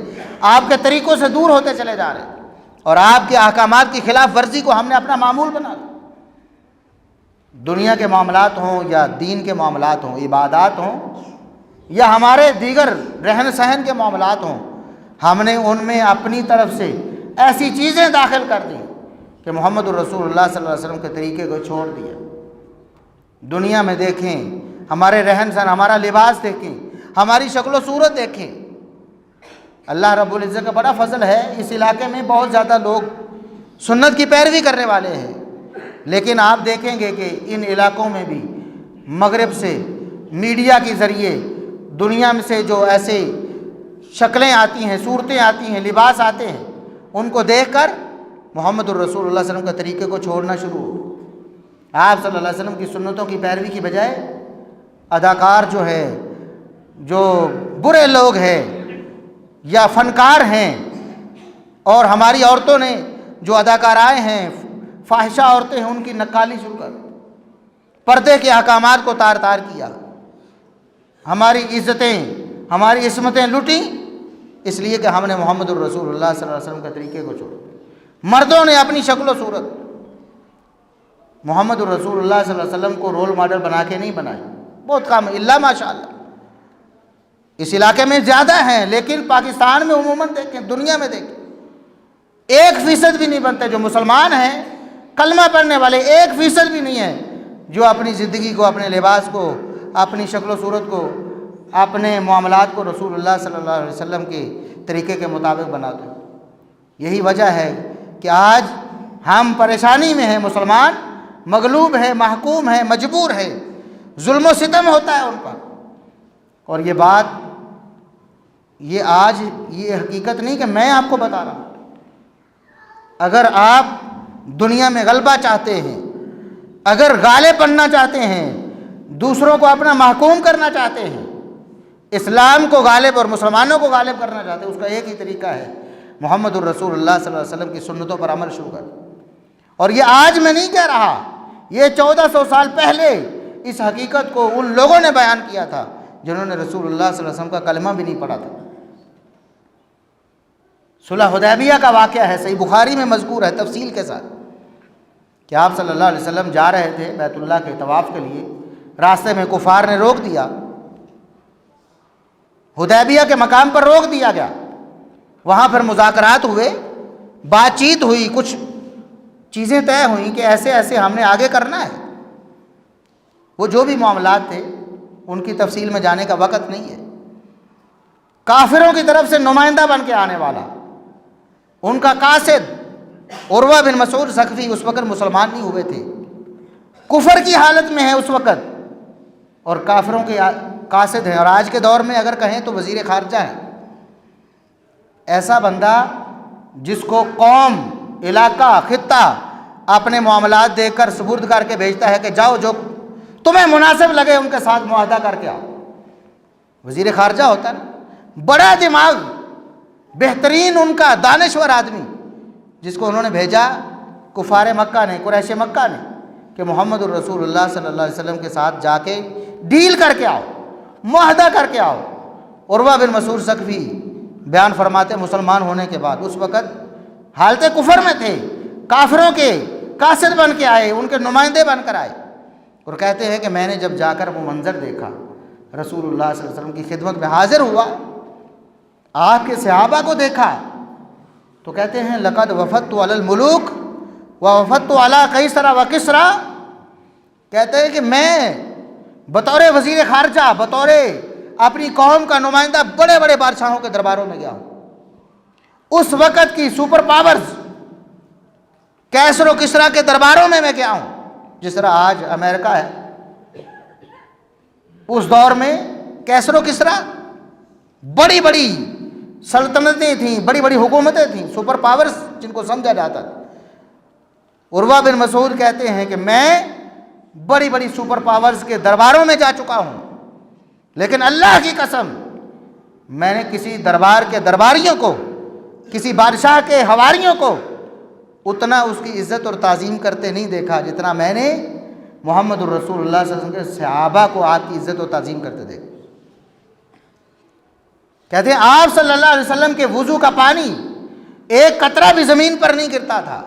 آپ کے طریقوں سے دور ہوتے چلے جا رہے ہیں، اور آپ کے احکامات کی خلاف ورزی کو ہم نے اپنا معمول بنا لیا۔ دنیا کے معاملات ہوں یا دین کے معاملات ہوں، عبادات ہوں یا ہمارے دیگر رہن سہن کے معاملات ہوں، ہم نے ان میں اپنی طرف سے ایسی چیزیں داخل کر دیں کہ محمد الرسول اللہ صلی اللہ علیہ وسلم کے طریقے کو چھوڑ دیا۔ دنیا میں دیکھیں، ہمارے رہن سہن، ہمارا لباس دیکھیں، ہماری شکل و صورت دیکھیں۔ اللہ رب العزت کا بڑا فضل ہے، اس علاقے میں بہت زیادہ لوگ سنت کی پیروی کرنے والے ہیں، لیکن آپ دیکھیں گے کہ ان علاقوں میں بھی مغرب سے میڈیا کے ذریعے دنیا میں سے جو ایسے شکلیں آتی ہیں، صورتیں آتی ہیں، لباس آتے ہیں، ان کو دیکھ کر محمد الرسول اللہ صلی اللہ علیہ وسلم کے طریقے کو چھوڑنا شروع ہو۔ آپ صلی اللہ علیہ وسلم کی سنتوں کی پیروی کی بجائے اداکار جو ہے، جو برے لوگ ہیں یا فنکار ہیں، اور ہماری عورتوں نے جو اداکارائیں ہیں، فاحشہ عورتیں ہیں، ان کی نقالی شروع کر پردے کے احکامات کو تار تار کیا، ہماری عزتیں، ہماری عصمتیں لوٹیں، اس لیے کہ ہم نے محمد الرسول اللہ صلی اللہ علیہ وسلم کے طریقے کو چھوڑا۔ مردوں نے اپنی شکل و صورت محمد الرسول اللہ صلی اللہ علیہ وسلم کو رول ماڈل بنا کے نہیں بنائی، بہت کم، اللہ ماشاءاللہ اس علاقے میں زیادہ ہیں، لیکن پاکستان میں عموماً دیکھیں، دنیا میں دیکھیں، 1% بھی نہیں بنتے جو مسلمان ہیں، کلمہ پڑھنے والے 1% بھی نہیں ہیں جو اپنی زندگی کو، اپنے لباس کو، اپنی شکل و صورت کو، اپنے معاملات کو رسول اللہ صلی اللہ علیہ وسلم کے طریقے کے مطابق بناتے ہیں۔ یہی وجہ ہے کہ آج ہم پریشانی میں ہیں، مسلمان مغلوب ہے، محکوم ہے، مجبور ہے، ظلم و ستم ہوتا ہے ان پر۔ اور یہ بات، یہ آج یہ حقیقت نہیں کہ میں آپ کو بتا رہا ہوں۔ اگر آپ دنیا میں غلبہ چاہتے ہیں، اگر غالب بننا چاہتے ہیں، دوسروں کو اپنا محکوم کرنا چاہتے ہیں، اسلام کو غالب اور مسلمانوں کو غالب کرنا چاہتے ہیں، اس کا ایک ہی طریقہ ہے، محمد الرسول اللہ صلی اللہ علیہ وسلم کی سنتوں پر عمل شروع کر۔ اور یہ آج میں نہیں کہہ رہا، یہ 1400 سال پہلے اس حقیقت کو ان لوگوں نے بیان کیا تھا جنہوں نے رسول اللہ صلی اللہ علیہ وسلم کا کلمہ بھی نہیں پڑھا تھا۔ صلح حدیبیہ کا واقعہ ہے، صحیح بخاری میں مذکور ہے تفصیل کے ساتھ، کہ آپ صلی اللہ علیہ وسلم جا رہے تھے بیت اللہ کے طواف کے لیے، راستے میں کفار نے روک دیا، حدیبیہ کے مقام پر روک دیا گیا، وہاں پھر مذاکرات ہوئے، بات چیت ہوئی، کچھ چیزیں طے ہوئیں کہ ایسے ایسے ہم نے آگے کرنا ہے۔ وہ جو بھی معاملات تھے ان کی تفصیل میں جانے کا وقت نہیں ہے۔ کافروں کی طرف سے نمائندہ بن کے آنے والا، ان کا قاصد عروہ بن مسعود ثقفی اس وقت مسلمان نہیں ہوئے تھے، کفر کی حالت میں ہے اس وقت، اور کافروں کے قاصد ہیں، اور آج کے دور میں اگر کہیں تو وزیر خارجہ ہے۔ ایسا بندہ جس کو قوم، علاقہ، خطہ اپنے معاملات دیکھ کر سپرد کر کے بھیجتا ہے کہ جاؤ جو تمہیں مناسب لگے ان کے ساتھ معاہدہ کر کے آؤ، وزیر خارجہ ہوتا ہے نا، بڑا دماغ، بہترین ان کا دانشور آدمی، جس کو انہوں نے بھیجا کفار مکہ نے، قریش مکہ نے، کہ محمد الرسول اللہ صلی اللہ علیہ وسلم کے ساتھ جا کے ڈیل کر کے آؤ، معاہدہ کر کے آؤ۔ عروہ بن مسعود ثقفی بیان فرماتے مسلمان ہونے کے بعد اس وقت حالت کفر میں تھے، کافروں کے قاصد بن کے آئے، ان کے نمائندے بن کر آئے، اور کہتے ہیں کہ میں نے جب جا کر وہ منظر دیکھا، رسول اللہ صلی اللہ علیہ وسلم کی خدمت میں حاضر ہوا، آپ کے صحابہ کو دیکھا، تو کہتے ہیں لقد وفدت علی الملوک ووفدت علی قیصر و کسریٰ، کہتے ہیں کہ میں بطور وزیر خارجہ، بطور اپنی قوم کا نمائندہ بڑے بڑے بادشاہوں کے درباروں میں گیا ہوں، اس وقت کی سپر پاورز کیسر و کسریٰ کے درباروں میں گیا ہوں، جس طرح آج امریکہ ہے، اس دور میں کیسر و کسریٰ بڑی بڑی سلطنتیں تھیں، بڑی بڑی حکومتیں تھیں، سپر پاورز جن کو سمجھا جاتا تھا۔ عروہ بن مسعود کہتے ہیں کہ میں بڑی بڑی سپر پاورز کے درباروں میں جا چکا ہوں، لیکن اللہ کی قسم میں نے کسی دربار کے درباریوں کو، کسی بادشاہ کے حواریوں کو اتنا اس کی عزت اور تعظیم کرتے نہیں دیکھا جتنا میں نے محمد الرسول اللہ صلی اللہ علیہ وسلم کے صحابہ کو آپ کی عزت و تعظیم کرتے دیکھا۔ کہتے ہیں آپ صلی اللہ علیہ وسلم کے وضو کا پانی ایک قطرہ بھی زمین پر نہیں گرتا تھا۔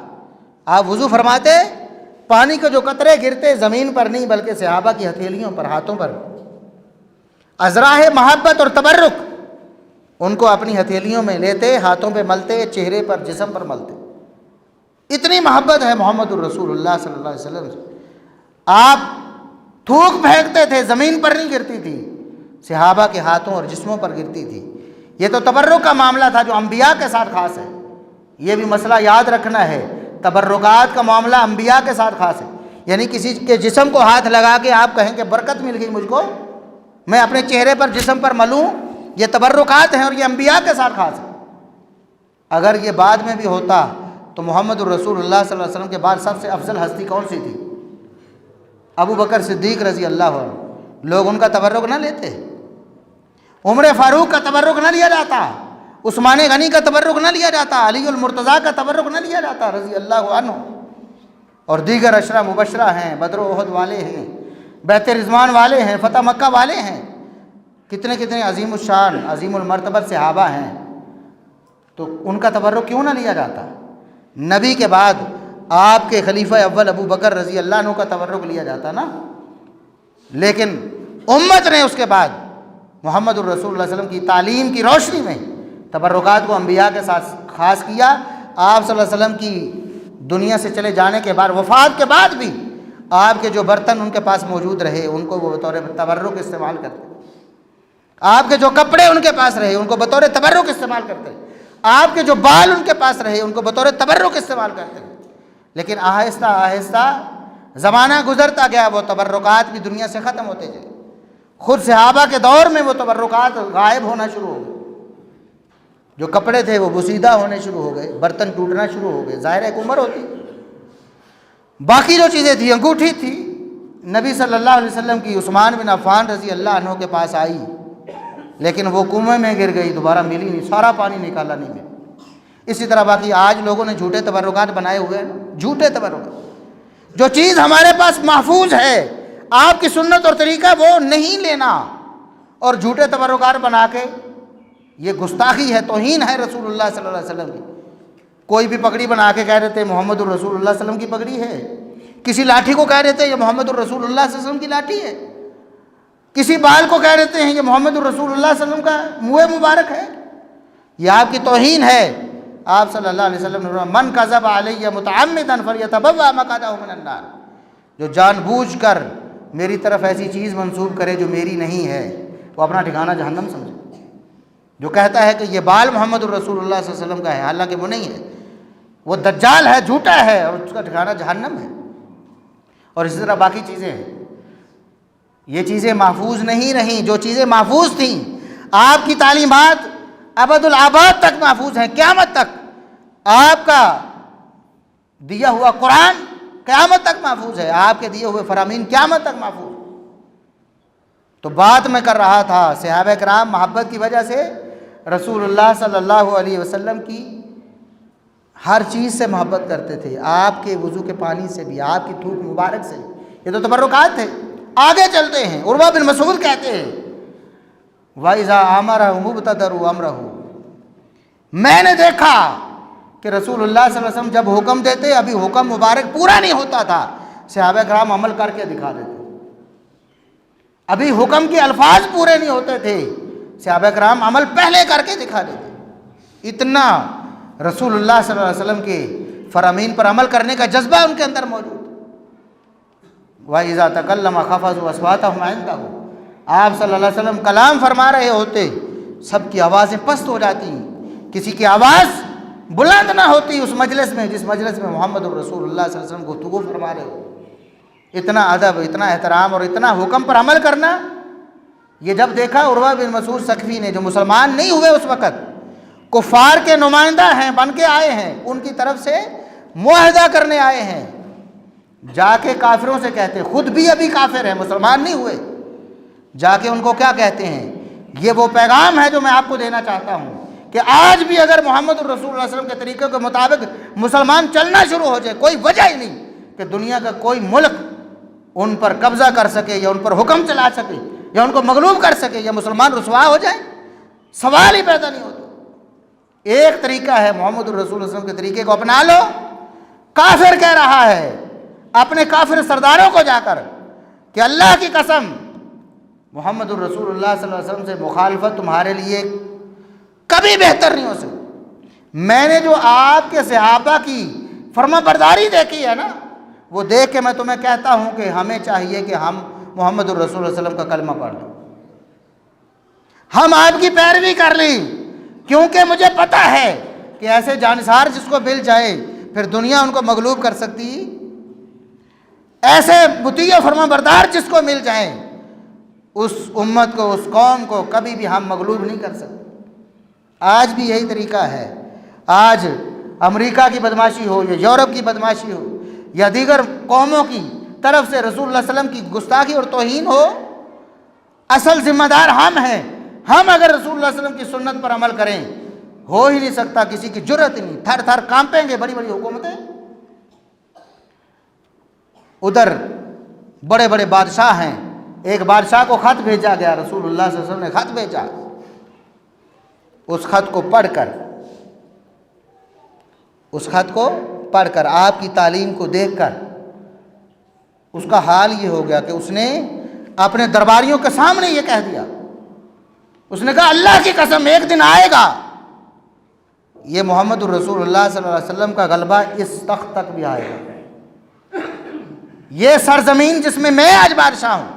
آپ وضو فرماتے، پانی کے جو قطرے گرتے زمین پر نہیں بلکہ صحابہ کی ہتھیلیوں پر، ہاتھوں پر۔ ازراہ محبت اور تبرک ان کو اپنی ہتھیلیوں میں لیتے، ہاتھوں پہ ملتے، چہرے پر، جسم پر ملتے۔ اتنی محبت ہے محمد الرسول اللہ صلی اللہ علیہ وسلم سے۔ آپ تھوک پھینکتے تھے، زمین پر نہیں گرتی تھی، صحابہ کے ہاتھوں اور جسموں پر گرتی تھی۔ یہ تو تبرک کا معاملہ تھا جو انبیاء کے ساتھ خاص ہے۔ یہ بھی مسئلہ یاد رکھنا ہے، تبرکات کا معاملہ انبیاء کے ساتھ خاص ہے۔ یعنی کسی کے جسم کو ہاتھ لگا کے آپ کہیں کہ برکت مل گئی مجھ کو، میں اپنے چہرے پر، جسم پر ملوں، یہ تبرکات ہیں اور یہ انبیاء کے ساتھ خاص ہے۔ اگر یہ بعد میں بھی ہوتا تو محمد الرسول اللہ صلی اللہ علیہ وسلم کے بعد سب سے افضل ہستی کون سی تھی؟ ابو بکر صدیق رضی اللہ عنہ۔ لوگ ان کا تبرک نہ لیتے، عمر فاروق کا تبرک نہ لیا جاتا، عثمان غنی کا تبرک نہ لیا جاتا، علی المرتضیٰ کا تبرک نہ لیا جاتا رضی اللہ عنہ، اور دیگر عشرہ مبشرہ ہیں، بدر و احد والے ہیں، بیت رضوان والے ہیں، فتح مکہ والے ہیں، کتنے کتنے عظیم الشان عظیم المرتبت صحابہ ہیں، تو ان کا تبرک کیوں نہ لیا جاتا؟ نبی کے بعد آپ کے خلیفہ اول ابو بکر رضی اللہ عنہ کا تبرک لیا جاتا نا۔ لیکن امت نے اس کے بعد محمد الرسول اللہ علیہ وسلم کی تعلیم کی روشنی میں تبرکات کو انبیاء کے ساتھ خاص کیا۔ آپ صلی اللہ علیہ وسلم کی دنیا سے چلے جانے کے بعد، وفات کے بعد بھی آپ کے جو برتن ان کے پاس موجود رہے ان کو وہ بطور تبرک استعمال کرتے، آپ کے جو کپڑے ان کے پاس رہے ان کو بطور تبرک استعمال کرتے، آپ کے جو بال ان کے پاس رہے ان کو بطور تبرک استعمال کرتے۔ لیکن آہستہ آہستہ زمانہ گزرتا گیا، وہ تبرکات بھی دنیا سے ختم ہوتے گئے۔ خود صحابہ کے دور میں وہ تبرکات غائب ہونا شروع ہو گئے، جو کپڑے تھے وہ بوسیدہ ہونے شروع ہو گئے، برتن ٹوٹنا شروع ہو گئے۔ ظاہر ایک عمر ہوتی، باقی جو چیزیں تھیں، انگوٹھی تھی نبی صلی اللہ علیہ وسلم کی، عثمان بن عفان رضی اللہ عنہ کے پاس آئی، لیکن وہ کنویں میں گر گئی، دوبارہ ملی نہیں، سارا پانی نکالا نہیں ملا۔ اسی طرح باقی آج لوگوں نے جھوٹے تبرکات بنائے ہوئے ہیں، جھوٹے تبرکات۔ جو چیز ہمارے پاس محفوظ ہے، آپ کی سنت اور طریقہ وہ نہیں لینا، اور جھوٹے تبرکات بنا کے، یہ گستاخی ہے، توہین ہے رسول اللہ صلی اللہ علیہ وسلم کی۔ کوئی بھی پگڑی بنا کے کہہ دیتے محمد الرسول اللہ صلی اللہ علیہ وسلم کی پگڑی ہے، کسی لاٹھی کو کہہ دیتے یہ محمد الرسول اللہ صلی اللہ علیہ وسلم کی لاٹھی ہے، کسی بال کو کہہ دیتے ہیں یہ محمد الرسول اللہ صلی اللہ علیہ وسلم کا منہ مبارک ہے۔ یہ آپ کی توہین ہے۔ آپ صلی اللہ علیہ وسلم نے فرمایا من کذب علی متعمدا فلیتبوأ مقعدہ من النار، جو جان بوجھ کر میری طرف ایسی چیز منسوب کرے جو میری نہیں ہے وہ اپنا ٹھکانہ جہنم سمجھے۔ جو کہتا ہے کہ یہ بال محمد الرسول اللہ صلی اللہ علیہ وسلم کا ہے حالانکہ وہ نہیں ہے، وہ دجال ہے، جھوٹا ہے، اور اس کا ٹھکانہ جہنم ہے۔ اور اسی طرح باقی چیزیں ہیں، یہ چیزیں محفوظ نہیں رہیں۔ جو چیزیں محفوظ تھیں، آپ کی تعلیمات ابد الآباد تک محفوظ ہیں، قیامت تک آپ کا دیا ہوا قرآن قیامت تک محفوظ ہے، آپ کے دیے ہوئے فرامین قیامت تک محفوظ۔ تو بات میں کر رہا تھا، صحابہ کرام محبت کی وجہ سے رسول اللہ صلی اللہ علیہ وسلم کی ہر چیز سے محبت کرتے تھے، آپ کے وضو کے پانی سے بھی، آپ کی تھوک مبارک سے۔ یہ تو تبرکات تھے۔ آگے چلتے ہیں، عروہ بن مسعود کہتے ہیں وَإِذَا أَمَرَهُ مُبْتَدَرُوا أَمْرَهُ، میں نے دیکھا کہ رسول اللہ صلی اللہ علیہ وسلم جب حکم دیتے، ابھی حکم مبارک پورا نہیں ہوتا تھا، صحابہ کرام عمل کر کے دکھا دیتے۔ ابھی حکم کے الفاظ پورے نہیں ہوتے تھے، صحابہ کرام عمل پہلے کر کے دکھا دیتے۔ اتنا رسول اللہ صلی اللہ علیہ وسلم کے فرامین پر عمل کرنے کا جذبہ ان کے اندر موجود۔ وَإِذَا تَكَلَّمَ خَفَضُوا أَصْوَاتَهُمْ عِندَهُ، آپ صلی اللہ علیہ وسلم کلام فرما رہے ہوتے، سب کی آوازیں پست ہو جاتی، کسی کی آواز بلند نہ ہوتی اس مجلس میں جس مجلس میں محمد الرسول اللہ صلی اللہ علیہ وسلم گفتگو فرما رہے ہو۔ اتنا ادب، اتنا احترام اور اتنا حکم پر عمل کرنا، یہ جب دیکھا عروہ بن مسعود ثقفی نے، جو مسلمان نہیں ہوئے اس وقت، کفار کے نمائندہ ہیں، بن کے آئے ہیں، ان کی طرف سے معاہدہ کرنے آئے ہیں، جا کے کافروں سے کہتے ہیں، خود بھی ابھی کافر ہیں، مسلمان نہیں ہوئے، جا کے ان کو کیا کہتے ہیں؟ یہ وہ پیغام ہے جو میں آپ کو دینا چاہتا ہوں کہ آج بھی اگر محمد الرسول اللہ صلی اللہ علیہ وسلم کے طریقے کے مطابق مسلمان چلنا شروع ہو جائے، کوئی وجہ ہی نہیں کہ دنیا کا کوئی ملک ان پر قبضہ کر سکے یا ان پر حکم چلا سکے یا ان کو مغلوب کر سکے یا مسلمان رسوا ہو جائے، سوال ہی پیدا نہیں ہوتا۔ ایک طریقہ ہے محمد الرسول صلی اللہ علیہ وسلم کے طریقے کو اپنا لو۔ کافر کہہ رہا ہے اپنے کافر سرداروں کو جا کر کہ اللہ کی قسم محمد الرسول اللہ صلی اللہ علیہ وسلم سے مخالفت تمہارے لیے کبھی بہتر نہیں ہو سکتی۔ میں نے جو آپ کے صحابہ کی فرما برداری دیکھی ہے نا، وہ دیکھ کے میں تمہیں کہتا ہوں کہ ہمیں چاہیے کہ ہم محمد الرسول صلی اللہ علیہ وسلم کا کلمہ پڑھ لیں، ہم آپ کی پیروی کر لیں، کیونکہ مجھے پتہ ہے کہ ایسے جانثار جس کو مل جائے پھر دنیا ان کو مغلوب کر سکتی، ایسے مطیع و فرما بردار جس کو مل جائیں اس امت کو، اس قوم کو کبھی بھی ہم مغلوب نہیں کر سکتے۔ آج بھی یہی طریقہ ہے۔ آج امریکہ کی بدماشی ہو یا یورپ کی بدماشی ہو یا دیگر قوموں کی طرف سے رسول اللہ صلی اللہ علیہ وسلم کی گستاخی اور توہین ہو، اصل ذمہ دار ہم ہیں۔ ہم اگر رسول اللہ صلی اللہ علیہ وسلم کی سنت پر عمل کریں، ہو ہی نہیں سکتا، کسی کی جرت ہی نہیں، تھر تھر کانپیں گے بڑی بڑی حکومتیں۔ ادھر بڑے بڑے بادشاہ ہیں، ایک بادشاہ کو خط بھیجا گیا، رسول اللہ صلی اللہ علیہ وسلم نے خط بھیجا، اس خط کو پڑھ کر آپ کی تعلیم کو دیکھ کر اس کا حال یہ ہو گیا کہ اس نے اپنے درباریوں کے سامنے یہ کہہ دیا، اس نے کہا اللہ کی قسم ایک دن آئے گا یہ محمد الرسول اللہ صلی اللہ علیہ وسلم کا غلبہ اس تخت تک بھی آئے گا، یہ سرزمین جس میں میں آج بادشاہ ہوں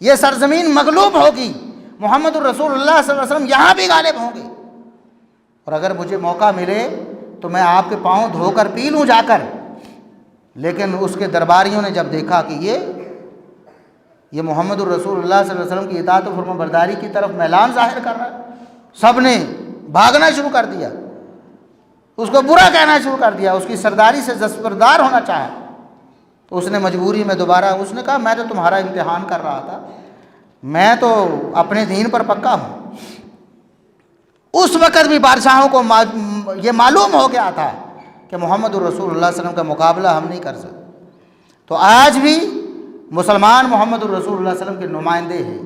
یہ سرزمین مغلوب ہوگی، محمد الرسول اللہ صلی اللہ علیہ وسلم یہاں بھی غالب ہوں گے، اور اگر مجھے موقع ملے تو میں آپ کے پاؤں دھو کر پی لوں جا کر۔ لیکن اس کے درباریوں نے جب دیکھا کہ یہ محمد الرسول اللہ صلی اللہ علیہ وسلم کی اطاعت و فرما برداری کی طرف میلان ظاہر کر رہا ہے، سب نے بھاگنا شروع کر دیا، اس کو برا کہنا شروع کر دیا، اس کی سرداری سے دستبردار ہونا چاہا۔ تو اس نے مجبوری میں دوبارہ اس نے کہا میں تو تمہارا امتحان کر رہا تھا، میں تو اپنے دین پر پکا ہوں۔ اس وقت بھی بادشاہوں کو یہ معلوم ہو گیا تھا کہ محمد الرسول اللہ صلی اللہ علیہ وسلم کا مقابلہ ہم نہیں کر سکتے۔ تو آج بھی مسلمان محمد الرسول اللہ صلی اللہ علیہ وسلم کے نمائندے ہیں،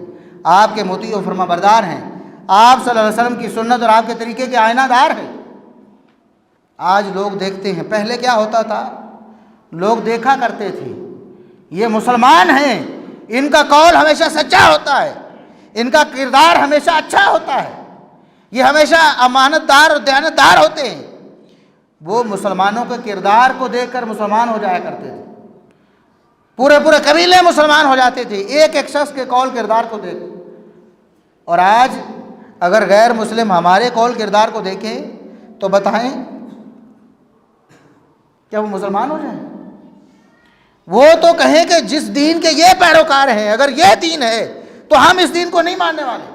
آپ کے مطیع و فرما بردار ہیں، آپ صلی اللہ علیہ وسلم کی سنت اور آپ کے طریقے کے آئینہ دار ہیں۔ آج لوگ دیکھتے ہیں، پہلے کیا ہوتا تھا، لوگ دیکھا کرتے تھے یہ مسلمان ہیں، ان کا قول ہمیشہ سچا ہوتا ہے، ان کا کردار ہمیشہ اچھا ہوتا ہے، یہ ہمیشہ امانت دار اور دیانت دار ہوتے ہیں۔ وہ مسلمانوں کے کردار کو دیکھ کر مسلمان ہو جایا کرتے تھے، پورے قبیلے مسلمان ہو جاتے تھے ایک ایک شخص کے قول کردار کو دیکھ۔ اور آج اگر غیر مسلم ہمارے قول کردار کو دیکھیں تو بتائیں کیا وہ مسلمان ہو جائیں؟ وہ تو کہیں کہ جس دین کے یہ پیروکار ہیں، اگر یہ دین ہے تو ہم اس دین کو نہیں ماننے والے۔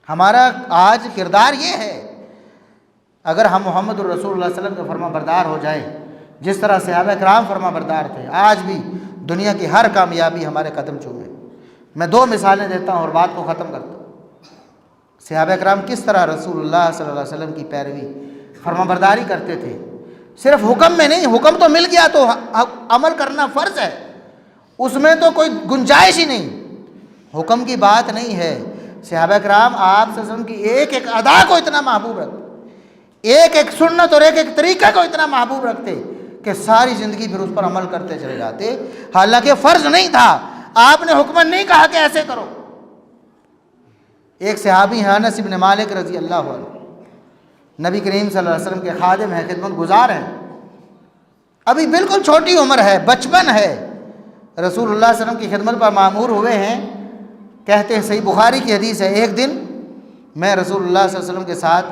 ہمارا آج کردار یہ ہے، اگر ہم محمد الرسول اللہ صلی اللہ علیہ وسلم کے فرما بردار ہو جائیں، جس طرح صحابہ کرام فرما بردار تھے، آج بھی دنیا کی ہر کامیابی ہمارے قدم چومے۔ میں 2 مثالیں دیتا ہوں اور بات کو ختم کرتا ہوں۔ صحابہ کرام کس طرح رسول اللہ صلی اللہ علیہ وسلم کی پیروی فرما برداری کرتے تھے، صرف حکم میں نہیں، حکم تو مل گیا تو عمل کرنا فرض ہے، اس میں تو کوئی گنجائش ہی نہیں، حکم کی بات نہیں ہے۔ صحابہ کرام آپ صلی اللہ علیہ وسلم کی ایک ایک ادا کو اتنا محبوب رکھتے، ایک ایک سنت اور ایک ایک طریقہ کو اتنا محبوب رکھتے کہ ساری زندگی پھر اس پر عمل کرتے چلے جاتے، حالانکہ فرض نہیں تھا، آپ نے حکم نہیں کہا کہ ایسے کرو۔ ایک صحابی ہیں انس بن مالک رضی اللہ عنہ، نبی کریم صلی اللہ علیہ وسلم کے خادم ہیں، خدمت گزار ہیں، ابھی بالکل چھوٹی عمر ہے، بچپن ہے، رسول اللہ صلی اللہ علیہ وسلم کی خدمت پر مامور ہوئے ہیں۔ کہتے ہیں، صحیح بخاری کی حدیث ہے، ایک دن میں رسول اللہ صلی اللہ علیہ وسلم کے ساتھ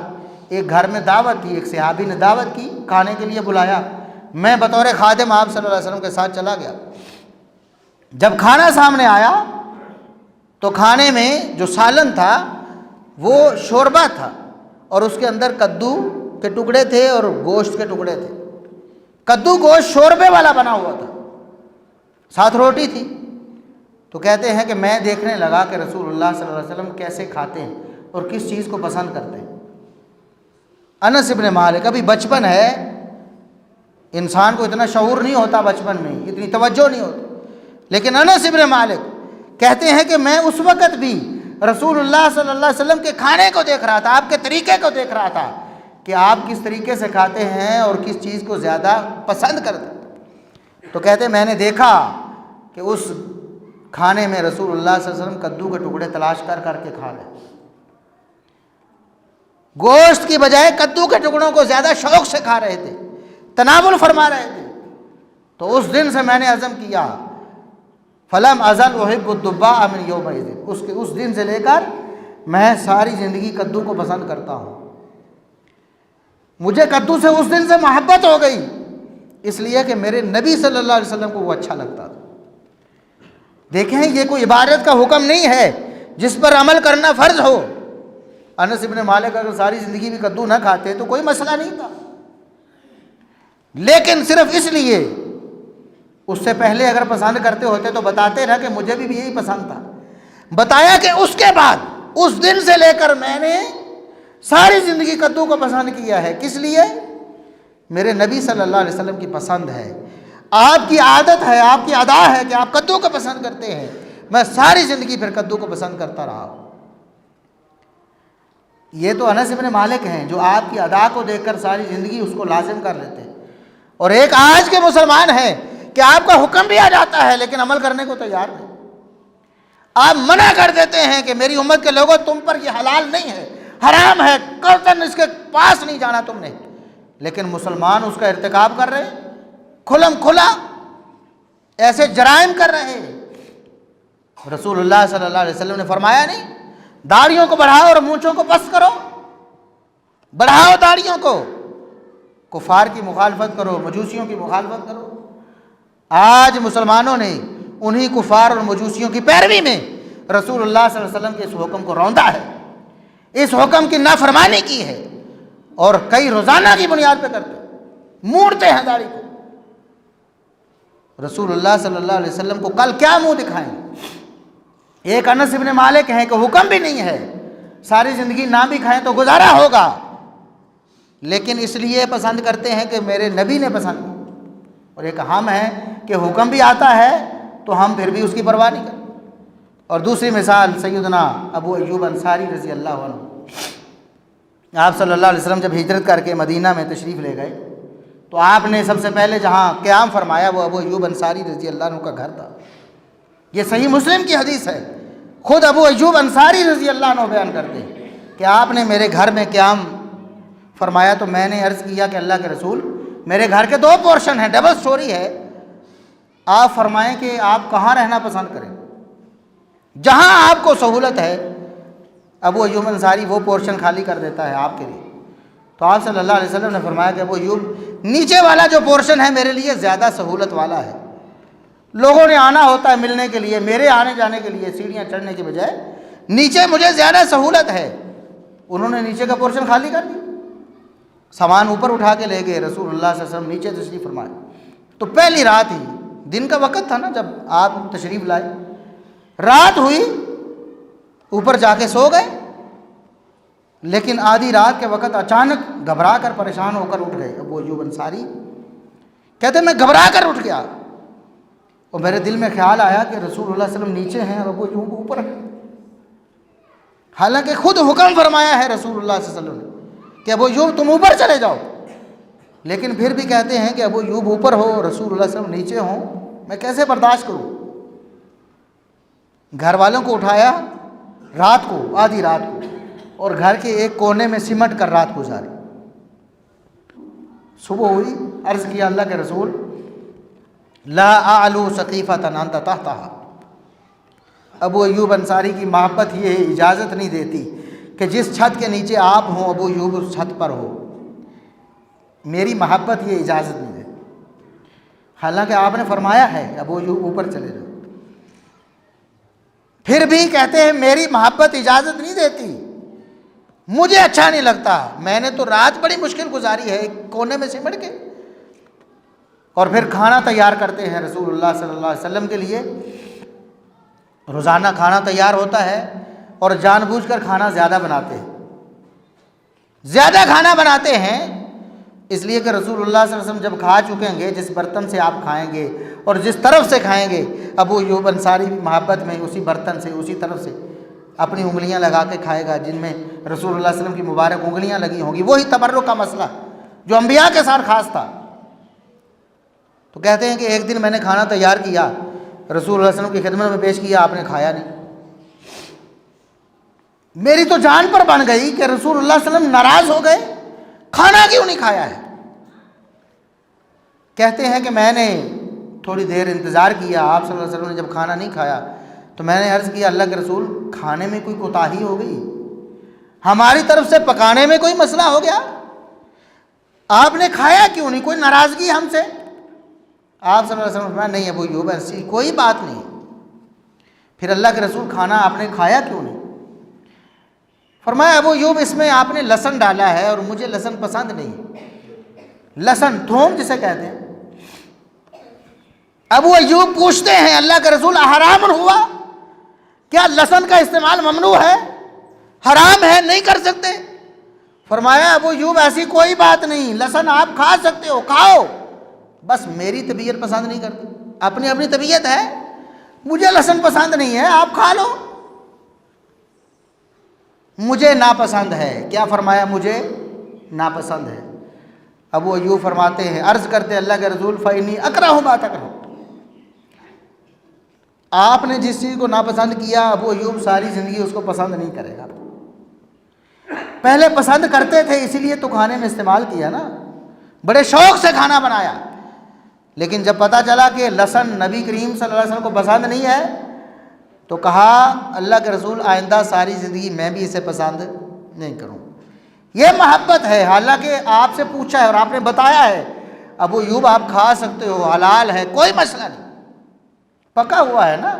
ایک گھر میں دعوت تھی، ایک صحابی نے دعوت کی، کھانے کے لیے بلایا، میں بطور خادم آپ صلی اللہ علیہ وسلم کے ساتھ چلا گیا۔ جب کھانا سامنے آیا تو کھانے میں جو سالن تھا وہ شوربہ تھا، اور اس کے اندر کدو کے ٹکڑے تھے اور گوشت کے ٹکڑے تھے۔ کدو گوشت شوربے والا بنا ہوا تھا، ساتھ روٹی تھی۔ تو کہتے ہیں کہ میں دیکھنے لگا کہ رسول اللہ صلی اللہ علیہ وسلم کیسے کھاتے ہیں اور کس چیز کو پسند کرتے ہیں۔ انس ابن مالک، ابھی بچپن ہے، انسان کو اتنا شعور نہیں ہوتا، بچپن میں اتنی توجہ نہیں ہوتی، لیکن انس ابن مالک کہتے ہیں کہ میں اس وقت بھی رسول اللہ صلی اللہ علیہ وسلم کے کھانے کو دیکھ رہا تھا، آپ کے طریقے کو دیکھ رہا تھا کہ آپ کس طریقے سے کھاتے ہیں اور کس چیز کو زیادہ پسند کرتے ہیں۔ تو کہتے ہیں میں نے دیکھا کہ اس کھانے میں رسول اللہ صلی اللہ علیہ وسلم کدو کے ٹکڑے تلاش کر کر کے کھا رہے، گوشت کی بجائے کدو کے ٹکڑوں کو زیادہ شوق سے کھا رہے تھے، تناول فرما رہے تھے۔ تو اس دن سے میں نے عزم کیا، فلم ازل احب الدباء من یومئذ، اس دن سے لے کر میں ساری زندگی کدو کو پسند کرتا ہوں۔ مجھے کدو سے اس دن سے محبت ہو گئی، اس لیے کہ میرے نبی صلی اللہ علیہ وسلم کو وہ اچھا لگتا تھا۔ دیکھیں یہ کوئی عبادت کا حکم نہیں ہے جس پر عمل کرنا فرض ہو۔ انس ابن مالک اگر ساری زندگی بھی کدو نہ کھاتے تو کوئی مسئلہ نہیں تھا، لیکن صرف اس لیے اس سے پہلے اگر پسند کرتے ہوتے تو بتاتے رہا کہ مجھے بھی یہی پسند تھا۔ بتایا کہ اس کے بعد اس دن سے لے کر میں نے ساری زندگی کدو کو پسند کیا ہے۔ کس لیے؟ میرے نبی صلی اللہ علیہ وسلم کی پسند ہے، آپ کی عادت ہے، آپ کی ادا ہے کہ آپ کدو کو پسند کرتے ہیں، میں ساری زندگی پھر کدو کو پسند کرتا رہا ہوں۔ یہ تو انس ابن مالک ہیں جو آپ کی ادا کو دیکھ کر ساری زندگی اس کو لازم کر لیتے ہیں، اور ایک آج کے مسلمان ہیں کہ آپ کا حکم بھی آ جاتا ہے لیکن عمل کرنے کو تیار نہیں۔ آپ منع کر دیتے ہیں کہ میری امت کے لوگوں تم پر یہ حلال نہیں ہے، حرام ہے، قطعاً اس کے پاس نہیں جانا تم نے، لیکن مسلمان اس کا ارتکاب کر رہے، کھلم کھلا ایسے جرائم کر رہے۔ رسول اللہ صلی اللہ علیہ وسلم نے فرمایا نہیں داڑھیوں کو بڑھاؤ اور مونچھوں کو پس کرو، بڑھاؤ داڑھیوں کو، کفار کی مخالفت کرو، مجوسیوں کی مخالفت کرو۔ آج مسلمانوں نے انہی کفار اور مجوسیوں کی پیروی میں رسول اللہ صلی اللہ علیہ وسلم کے اس حکم کو روندا ہے، اس حکم کی نافرمانی کی ہے، اور کئی روزانہ کی بنیاد پہ کرتے ہیں، موڑتے ہیں داڑھی کو۔ رسول اللہ صلی اللہ علیہ وسلم کو کل کیا منہ دکھائیں؟ ایک انس ابن مالک ہیں کہ حکم بھی نہیں ہے، ساری زندگی نہ بھی کھائیں تو گزارا ہوگا، لیکن اس لیے پسند کرتے ہیں کہ میرے نبی نے پسند کیا۔ اور ایک ہم ہیں کہ حکم بھی آتا ہے تو ہم پھر بھی اس کی پرواہ نہیں کرتے۔ اور دوسری مثال سیدنا ابو ایوب انصاری رضی اللہ عنہ، آپ صلی اللہ علیہ وسلم جب ہجرت کر کے مدینہ میں تشریف لے گئے تو آپ نے سب سے پہلے جہاں قیام فرمایا وہ ابو ایوب انصاری رضی اللہ عنہ کا گھر تھا۔ یہ صحیح مسلم کی حدیث ہے، خود ابو ایوب انصاری رضی اللہ عنہ بیان کرتے ہیں کہ آپ نے میرے گھر میں قیام فرمایا تو میں نے عرض کیا کہ اللہ کے رسول میرے گھر کے 2 پورشن ہیں، ڈبل سٹوری ہے، آپ فرمائیں کہ آپ کہاں رہنا پسند کریں، جہاں آپ کو سہولت ہے۔ ابو ایوب انصاری وہ پورشن خالی کر دیتا ہے آپ کے لیے۔ تو آپ صلی اللہ علیہ وسلم نے فرمایا کہ ابو ایوب نیچے والا جو پورشن ہے میرے لیے زیادہ سہولت والا ہے، لوگوں نے آنا ہوتا ہے ملنے کے لیے، میرے آنے جانے کے لیے سیڑھیاں چڑھنے کے بجائے نیچے مجھے زیادہ سہولت ہے۔ انہوں نے نیچے کا پورشن خالی کر دیا، سامان اوپر اٹھا کے لے گئے، رسول اللہ صلی اللہ علیہ وسلم نیچے تشریف فرمائے۔ تو پہلی رات ہی، دن کا وقت تھا نا جب آپ تشریف لائے، رات ہوئی اوپر جا کے سو گئے، لیکن آدھی رات کے وقت اچانک گھبرا کر پریشان ہو کر اٹھ گئے۔ ابو ایوب انصاری کہتے میں گھبرا کر اٹھ گیا اور میرے دل میں خیال آیا کہ رسول اللہ صلی اللہ علیہ وسلم نیچے ہیں اور ابو ایوب اوپر ہیں، حالانکہ خود حکم فرمایا ہے رسول اللہ صلی اللہ علیہ وسلم نے کہ ابو ایوب تم اوپر چلے جاؤ، لیکن پھر بھی کہتے ہیں کہ ابو ایوب اوپر ہو رسول اللہ صلی اللہ علیہ وسلم نیچے ہوں، میں کیسے برداشت کروں۔ گھر والوں کو اٹھایا رات کو، آدھی رات کو، اور گھر کے ایک کونے میں سمٹ کر رات گزاری۔ صبح ہوئی، عرض کیا اللہ کے رسول لا اعلو سقیفۃ انت تحتها، ابو ایوب انصاری کی محبت یہ اجازت نہیں دیتی کہ جس چھت کے نیچے آپ ہوں ابو ایوب اس چھت پر ہو، میری محبت یہ اجازت نہیں دیتی، حالانکہ آپ نے فرمایا ہے ابو ایوب اوپر چلے جاؤ۔ پھر بھی کہتے ہیں میری محبت اجازت نہیں دیتی، مجھے اچھا نہیں لگتا، میں نے تو رات بڑی مشکل گزاری ہے ایک کونے میں سمٹ کے۔ اور پھر کھانا تیار کرتے ہیں رسول اللہ صلی اللہ علیہ وسلم کے لیے۔ روزانہ کھانا تیار ہوتا ہے اور جان بوجھ کر کھانا زیادہ بناتے ہیں، زیادہ کھانا بناتے ہیں اس لیے کہ رسول اللہ صلی اللہ علیہ وسلم جب کھا چکیں گے، جس برتن سے آپ کھائیں گے اور جس طرف سے کھائیں گے، ابو ایوب انصاری بھی محبت میں اسی برتن سے، اسی طرف سے اپنی انگلیاں لگا کے کھائے گا جن میں رسول اللہ صلی اللہ علیہ وسلم کی مبارک انگلیاں لگی ہوں گی۔ وہی تبرک کا مسئلہ جو انبیاء کے ساتھ خاص تھا۔ تو کہتے ہیں کہ ایک دن میں نے کھانا تیار کیا، رسول اللہ صلی اللہ علیہ وسلم کی خدمت میں پیش کیا، آپ نے کھایا نہیں۔ میری تو جان پر بن گئی کہ رسول اللہ صلی اللہ علیہ وسلم ناراض ہو گئے، کھانا کیوں نہیں کھایا ہے۔ کہتے ہیں کہ میں نے تھوڑی دیر انتظار کیا، آپ صلی اللہ علیہ وسلم نے جب کھانا نہیں کھایا تو میں نے عرض کیا، اللہ کے رسول کھانے میں کوئی کوتاہی ہو گئی، ہماری طرف سے پکانے میں کوئی مسئلہ ہو گیا، آپ نے کھایا کیوں نہیں، کوئی ناراضگی ہم سے؟ آپ صلی اللہ علیہ وسلم فرمایا، نہیں ابو ایوب ایسی کوئی بات نہیں۔ پھر اللہ کے رسول کھانا آپ نے کھایا کیوں نہیں؟ فرمایا، ابو ایوب اس میں آپ نے لہسن ڈالا ہے اور مجھے لہسن پسند نہیں، لہسن تھوم جسے کہتے ہیں۔ ابو ایوب پوچھتے ہیں، اللہ کے رسول حرام ہوا؟ کیا لہسن کا استعمال ممنوع ہے، حرام ہے، نہیں کر سکتے؟ فرمایا، ابو ایوب ایسی کوئی بات نہیں، لہسن آپ کھا سکتے ہو، کھاؤ، بس میری طبیعت پسند نہیں کرتی، اپنی اپنی طبیعت ہے، مجھے لہسن پسند نہیں ہے، آپ کھا لو، مجھے ناپسند ہے۔ کیا فرمایا؟ مجھے ناپسند ہے۔ ابو ایوب فرماتے ہیں، عرض کرتے اللہ کے رسول، فإنی اکرہ ما تکرہ، آپ نے جس چیز کو ناپسند کیا ابو ایوب ساری زندگی اس کو پسند نہیں کرے گا۔ پہلے پسند کرتے تھے اسی لیے تو کھانے میں استعمال کیا نا، بڑے شوق سے کھانا بنایا، لیکن جب پتہ چلا کہ لہسن نبی کریم صلی اللہ علیہ وسلم کو پسند نہیں ہے تو کہا، اللہ کے رسول آئندہ ساری زندگی میں بھی اسے پسند نہیں کروں۔ یہ محبت ہے، حالانکہ آپ سے پوچھا ہے اور آپ نے بتایا ہے ابو ایوب آپ کھا سکتے ہو، حلال ہے، کوئی مسئلہ نہیں، پکا ہوا ہے نا،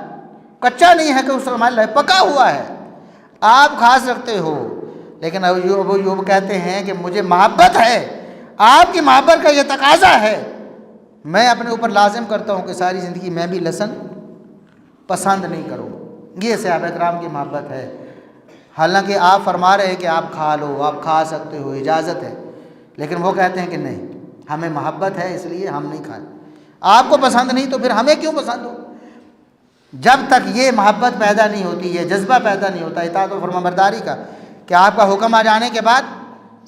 کچا نہیں ہے کہ اس میں پکا ہوا ہے، آپ کھا سکتے ہو۔ لیکن ابو ایوب کہتے ہیں کہ مجھے محبت ہے، آپ کی محبت کا یہ تقاضا ہے، میں اپنے اوپر لازم کرتا ہوں کہ ساری زندگی میں بھی لہسن پسند نہیں کروں۔ یہ صحابہ کرام کی محبت ہے۔ حالانکہ آپ فرما رہے ہیں کہ آپ کھا لو، آپ کھا سکتے ہو، اجازت ہے، لیکن وہ کہتے ہیں کہ نہیں، ہمیں محبت ہے اس لیے ہم نہیں کھائیں۔ آپ کو پسند نہیں تو پھر ہمیں کیوں پسند ہو؟ جب تک یہ محبت پیدا نہیں ہوتی، یہ جذبہ پیدا نہیں ہوتا اطاعت و فرمانبرداری کا، کہ آپ کا حکم آ جانے کے بعد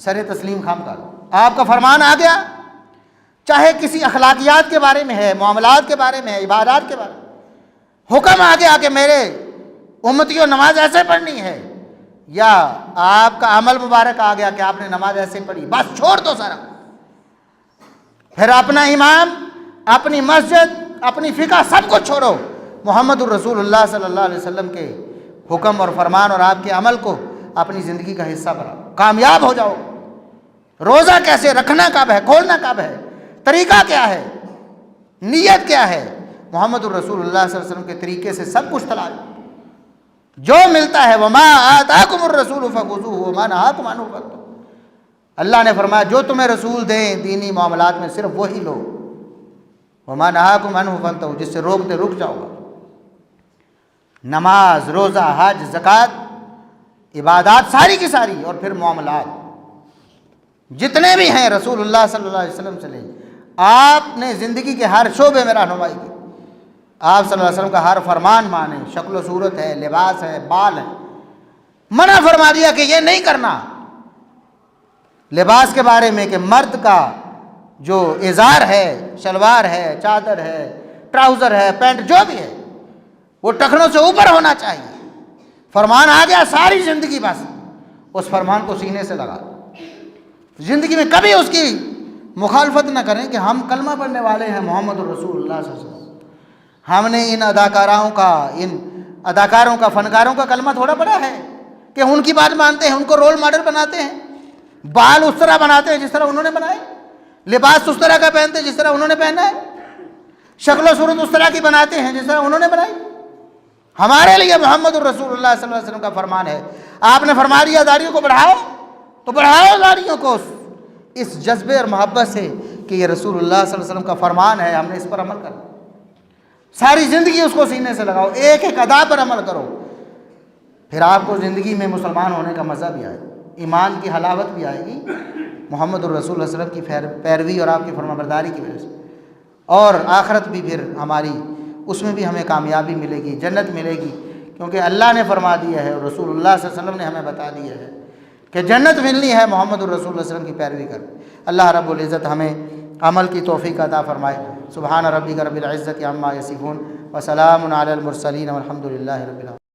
سر تسلیم خم کر، آپ کا فرمان آ گیا، چاہے کسی اخلاقیات کے بارے میں ہے، معاملات کے بارے میں ہے، عبادات کے بارے میں، حکم آ گیا کہ میرے امتیوں نماز ایسے پڑھنی ہے، یا آپ کا عمل مبارک آ گیا کہ آپ نے نماز ایسے پڑھی، بس چھوڑ دو سارا، پھر اپنا امام، اپنی مسجد، اپنی فقہ سب کو چھوڑو، محمد الرسول اللہ صلی اللہ علیہ وسلم کے حکم اور فرمان اور آپ کے عمل کو اپنی زندگی کا حصہ بناؤ، کامیاب ہو جاؤ۔ روزہ کیسے رکھنا، کب ہے، کھولنا کب ہے، طریقہ کیا ہے، نیت کیا ہے، محمد الرسول اللہ صلی اللہ علیہ وسلم کے طریقے سے سب کچھ تلاش، جو ملتا ہے وما آتاکم الرسول فخذوہ وما نہاکم عنہ فانتہوا، اللہ نے فرمایا جو تمہیں رسول دیں دینی معاملات میں صرف وہی لو، وما نہاکم عنہ فانتہوا، جس سے روکتے رک جاؤ گا۔ نماز، روزہ، حج، زکوٰۃ، عبادات ساری کی ساری، اور پھر معاملات جتنے بھی ہیں رسول اللہ صلی اللہ علیہ وسلم سے لیں۔ آپ نے زندگی کے ہر شعبے میں رہنمائی کی، آپ صلی اللہ علیہ وسلم کا ہر فرمان مانیں، شکل و صورت ہے، لباس ہے، بال ہے، منع فرما دیا کہ یہ نہیں کرنا۔ لباس کے بارے میں کہ مرد کا جو ازار ہے، شلوار ہے، چادر ہے، ٹراؤزر ہے، پینٹ جو بھی ہے وہ ٹخنوں سے اوپر ہونا چاہیے۔ فرمان آ گیا، ساری زندگی بس اس فرمان کو سینے سے لگا، زندگی میں کبھی اس کی مخالفت نہ کریں کہ ہم کلمہ پڑھنے والے ہیں محمد الرسول اللہ صلی اللہ علیہ وسلم، ہم نے ان اداکاروں کا فنکاروں کا کلمہ تھوڑا پڑھا ہے کہ ان کی بات مانتے ہیں، ان کو رول ماڈل بناتے ہیں، بال اس طرح بناتے ہیں جس طرح انہوں نے بنائے، لباس اس طرح کا پہنتے ہیں جس طرح انہوں نے پہنا ہے، شکل و صورت اس طرح کی بناتے ہیں جس طرح انہوں نے بنائی۔ ہمارے لیے محمد الرسول اللہ صلی اللہ علیہ وسلم کا فرمان ہے، آپ نے فرما دیا داڑھیوں کو بڑھاؤ تو بڑھاؤ داڑھیوں کو، اس جذبے اور محبت سے کہ یہ رسول اللہ صلی اللہ علیہ وسلم کا فرمان ہے، ہم نے اس پر عمل کرنا۔ ساری زندگی اس کو سینے سے لگاؤ، ایک ایک ادا پر عمل کرو، پھر آپ کو زندگی میں مسلمان ہونے کا مزہ بھی آئے، ایمان کی حلاوت بھی آئے گی محمد الرسول صلی اللہ علیہ وسلم کی پیروی اور آپ کی فرمانبرداری کی وجہ سے، اور آخرت بھی پھر ہماری اس میں بھی ہمیں کامیابی ملے گی، جنت ملے گی، کیونکہ اللہ نے فرما دیا ہے اور رسول اللہ صلی اللہ علیہ وسلم نے ہمیں بتا دیا ہے کہ جنت ملنی ہے محمد الرسول صلی اللہ علیہ وسلم کی پیروی کر۔ اللہ رب العزت ہمیں عمل کی توفیق عطا فرمائے۔ سبحان ربک رب العزت عما یصفون وسلام علی المرسلین والحمد للہ رب العالمین۔